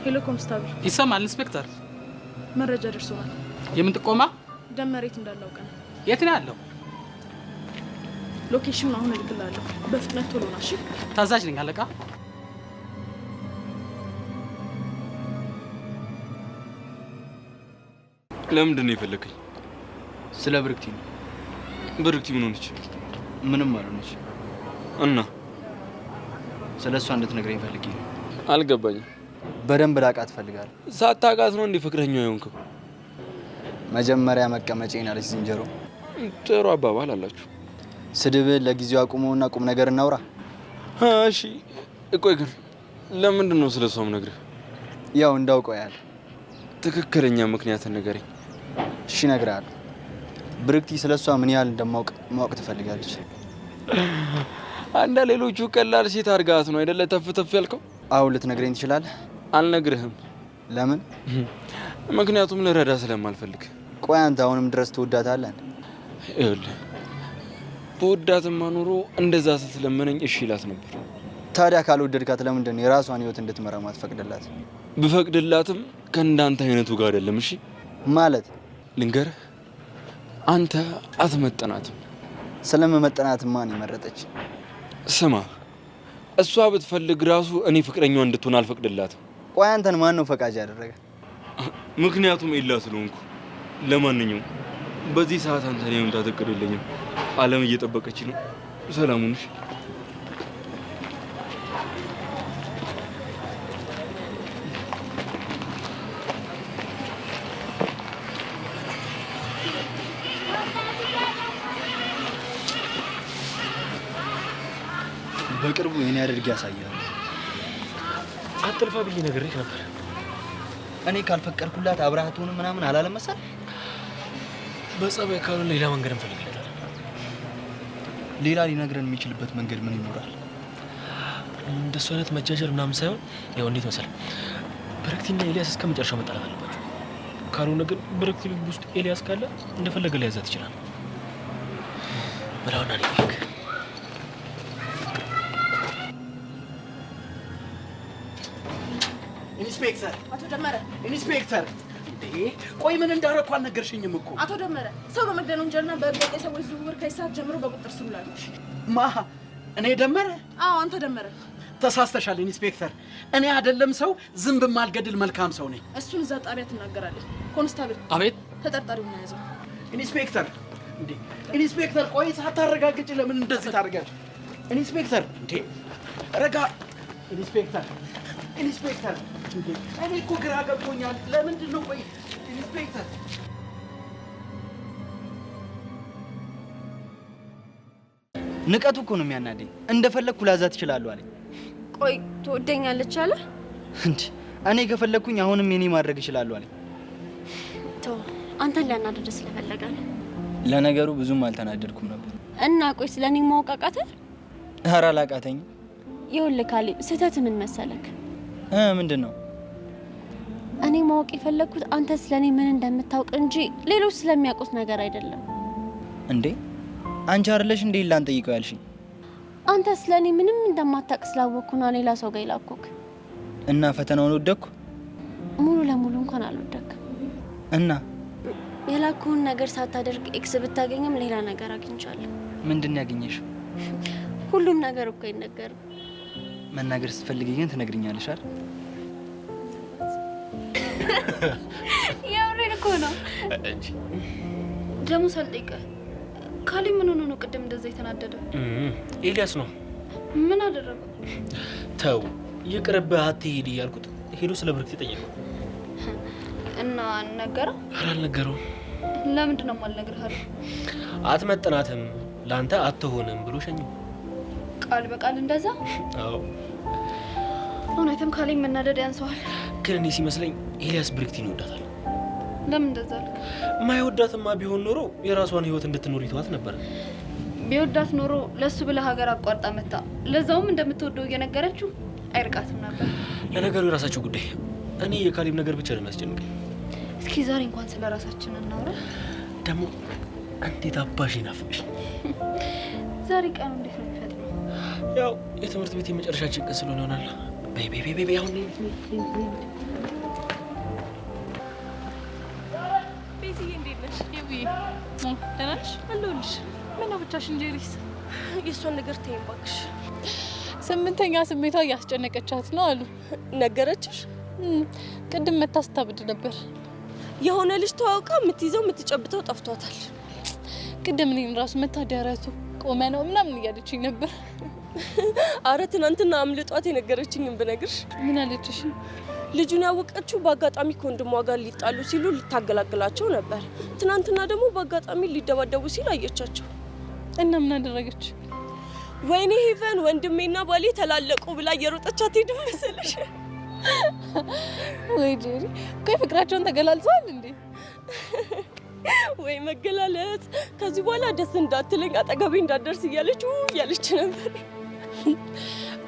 ሄሎ ኮንስታብል። ይሰማል ኢንስፔክተር? መረጃ ደርሶናል። የምን ጥቆማ? ደመሬት እንዳለው ቀን። የት ነው ያለው? ሎኬሽኑን አሁን እልክልሃለሁ። በፍጥነት ቶሎ ና። እሺ? ታዛዥ ነኝ አለቃ። ለምንድን ነው የፈለከኝ? ስለ ብርክቲ ነው። ብርክቲ ምን ሆነች? ምንም አልሆነች። እና ስለ እሷ እንድትነግረኝ ፈልጌ ነው። አልገባኝም። በደንብ ላቃት ፈልጋለሁ። ሳታውቃት ነው እንዴ ፍቅረኛው የሆንከው? መጀመሪያ መቀመጫዬን አለች ዝንጀሮ። ጥሩ አባባል አላችሁ። ስድብ ለጊዜው አቁመውና ቁም ነገር እናውራ። እሺ ቆይ ግን ለምንድን ነው ስለ እሷም ነግረህ? ያው እንዳውቀው ያለ ትክክለኛ ምክንያት ንገረኝ። እሺ እነግርሃለሁ። ብርክቲ ስለ እሷ ምን ያህል እንደማወቅ ትፈልጋለች። አንዳ ሌሎቹ ቀላል ሴት አድርጋት ነው አይደለ ተፍ ተፍ ያልከው? አሁን ልትነግረኝ ትችላለህ? አልነግርህም። ለምን? ምክንያቱም ልረዳ ስለማልፈልግ። ቆይ አንተ አሁንም ድረስ ትወዳታለህ? ይኸውልህ በወዳትማ ኑሮ እንደዛ ስትለመነኝ እሺ ይላት ነበር። ታዲያ ካልወደድካት ለምንድን ነው የራሷን ህይወት እንድትመራ ማትፈቅድላት? ብፈቅድላትም ከእንዳንተ አይነቱ ጋር አይደለም። እሺ ማለት ልንገርህ፣ አንተ አትመጠናትም። ስለመመጠናት ማን የመረጠች? ስማ፣ እሷ ብትፈልግ ራሱ እኔ ፍቅረኛዋ እንድትሆን አልፈቅድላትም። ቆይ አንተን ማን ነው ፈቃጅ ያደረገ? ምክንያቱም ኤላ ስለሆንኩ። ለማንኛውም በዚህ ሰዓት አንተ ላይ መምጣት እቅድ የለኝም። ዓለም እየጠበቀች ነው። ሰላሙን። እሺ በቅርቡ የኔ አድርጌ ያሳያል። አጥልፋ ብዬ ነግሬህ ነበር። እኔ ካልፈቀድኩላት አብራሃቱን ምናምን አላለም መሰል። በጸባይ ካልሆነ ሌላ መንገድ እንፈልግለታለን። ሌላ ሊነግረን የሚችልበት መንገድ ምን ይኖራል? እንደሱ አይነት መጃጀር ምናምን ሳይሆን ያው እንዴት መሰለህ፣ ብርክቲና ኤልያስ እስከ መጨረሻው መጣላት አለባቸው። ካልሆነ ግን ብርክቲ ልብ ውስጥ ኤልያስ ካለ እንደፈለገ ሊያዛት ይችላል። ብላውና ሊክ ኢንስፔክተር! አቶ ደመረ! ኢንስፔክተር! ቆይ ምን እንዳደረኩ አልነገርሽኝም እኮ። አቶ ደመረ፣ ሰው በመግደል ወንጀልና በህገወጥ የሰዎች ዝውውር ከሰዓት ጀምሮ በቁጥጥር ስር ውሏል። ማ? እኔ ደመረ? አዎ አንተ ደመረ። ተሳስተሻል ኢንስፔክተር። እኔ አይደለም ሰው ዝንብ ማልገድል መልካም ሰው ነኝ። እሱን እዛ ጣቢያ ትናገራለህ። ኮንስታብል! አቤት። ተጠርጣሪውን ያዘው። ኢንስፔክተር! እንዴ ኢንስፔክተር፣ ቆይ ሳታረጋግጪ ለምን እንደዚህ ታደርጋለሽ? ኢንስፔክተር! እንዴ ረጋ! ኢንስፔክተር! ኢንስፔክተር! እንዴ እኔ እኮ ግራ ገብቶኛል። ለምንድን ነው? ቆይ ኢንስፔክተር! ንቀቱ እኮ ነው የሚያናደኝ። እንደፈለግኩ ላዛት እችላለሁ አለኝ። ቆይ ትወደኛለች አለ እንዴ? እኔ ከፈለግኩኝ አሁንም የኔ ማድረግ እችላለሁ አለኝ። ተው፣ አንተን ሊያናደድ ስለፈለገ ነው። ለነገሩ ብዙም አልተናደድኩም ነበር። እና ቆይ ስለኔ ማወቅ አቃተህ? ኧረ አላቃተኝም። ይኸውልህ ካሌብ፣ ስህተት ምን መሰለክ? ምንድን ነው? እኔ ማወቅ የፈለግኩት አንተ ስለኔ ምን እንደምታውቅ እንጂ ሌሎች ስለሚያውቁት ነገር አይደለም። እንዴ አንቺ አይደለሽ እንዴ ላን ጠይቀው ያልሽኝ? አንተ ስለኔ ምንም እንደማታውቅ ስላወቅኩና ሌላ ሰው ጋር ይላኩክ። እና ፈተናውን ወደኩ? ሙሉ ለሙሉ እንኳን አልወደክም። እና የላኩህን ነገር ሳታደርግ ኤክስ ብታገኝም ሌላ ነገር አግኝቻለሁ። ምንድን ነው ያገኘሽው? ሁሉም ነገር እኮ አይነገርም። መናገር ስትፈልጊ ግን ትነግሪኛለሽ አይደል? የምሬን እኮ ነው። ደግሞ ሳልጠይቅህ ካሊ ምን ሆኖ ነው ቅድም እንደዛ የተናደደው? ኤልያስ ነው። ምን አደረገው? ተው ይቅርብህ አትሄድ እያልኩት ሄዶ ስለ ብርክቲ ጠየቀው እና ነገረው? ኧረ አልነገረውም። ለምንድን ነው የማልነግርህ? አትመጥናትም፣ ለአንተ አትሆንም ብሎ ሸኘው። ቃል በቃል እንደዛ? አዎ። እውነትም ካሊ መናደድ ያንሰዋል። ግን እኔ ሲመስለኝ ኤልያስ ብርክቲን ይወዳታል። ለምን እንደዛ አልክ? ማይወዳትማ ቢሆን ኖሮ የራሷን ህይወት እንድትኖር ይተዋት ነበር። ቢወዳት ኖሮ ለሱ ብለ ሀገር አቋርጣ መጣ፣ ለዛውም እንደምትወደው እየነገረችው አይርቃትም ነበር። ለነገሩ የራሳቸው ጉዳይ። እኔ የካሊብ ነገር ብቻ ነው የሚያስጨንቀኝ። እስኪ ዛሬ እንኳን ስለ ራሳችን እናውራ። ደግሞ እንዴት አባሽ ናፍቅሽ። ዛሬ ቀኑ እንዴት ነው የሚፈጥነው? ያው የትምህርት ቤት የመጨረሻችን ቀን ስለሆነ ይሆናል። በይ በይ በይ በይ አሁን ቤዚዬ እንዴት ነሽ? ይውይ ደህና ነሽ? አለሁልሽ። ምነው ብቻሽን ጄሪስ? የእሷን ነገር ተይኝ እባክሽ። ስምንተኛ ስሜቷ እያስጨነቀቻት ነው አሉ። ነገረችሽ? ቅድም መታ ስታብድ ነበር። የሆነ ልጅ ተዋውቃ የምትይዘው የምትጨብጠው ጠፍቷታል። ቅድም እኔን ራሱ መታ ደረቱ ቆመ ነው ምናምን እያለችኝ ነበር። አረ ትናንትና አምልጧት የነገረችኝም ብነግርሽ። ምን አለችሽ? ልጁን ያወቀችው በአጋጣሚ ከወንድሟ ጋር ሊጣሉ ሲሉ ልታገላግላቸው ነበር። ትናንትና ደግሞ በአጋጣሚ ሊደባደቡ ሲል አየቻቸው እና ምን አደረገች? ወይኔ ሄቨን ወንድሜና ባሌ ተላለቁ ብላ እየሮጠች አትሄድም መሰለሽ? ወይ ጄሪ፣ ቆይ ፍቅራቸውን ተገላልጸዋል እንዴ? ወይ መገላለጽ። ከዚህ በኋላ ደስ እንዳትለኝ አጠገቤ እንዳትደርስ እያለች ነበር።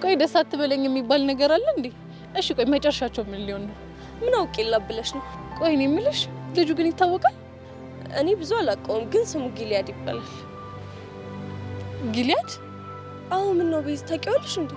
ቆይ ደስ አትበለኝ የሚባል ነገር አለ እንዴ? እሺ ቆይ መጨረሻቸው ምን ሊሆን ነው? ምን አውቄላ ብለሽ ነው? ቆይ እኔ የምልሽ ልጁ ግን ይታወቃል? እኔ ብዙ አላውቀውም፣ ግን ስሙ ጊሊያድ ይባላል። ጊሊያድ? አዎ። ምን ነው ቤዝ ታውቂዋለሽ እንዴ?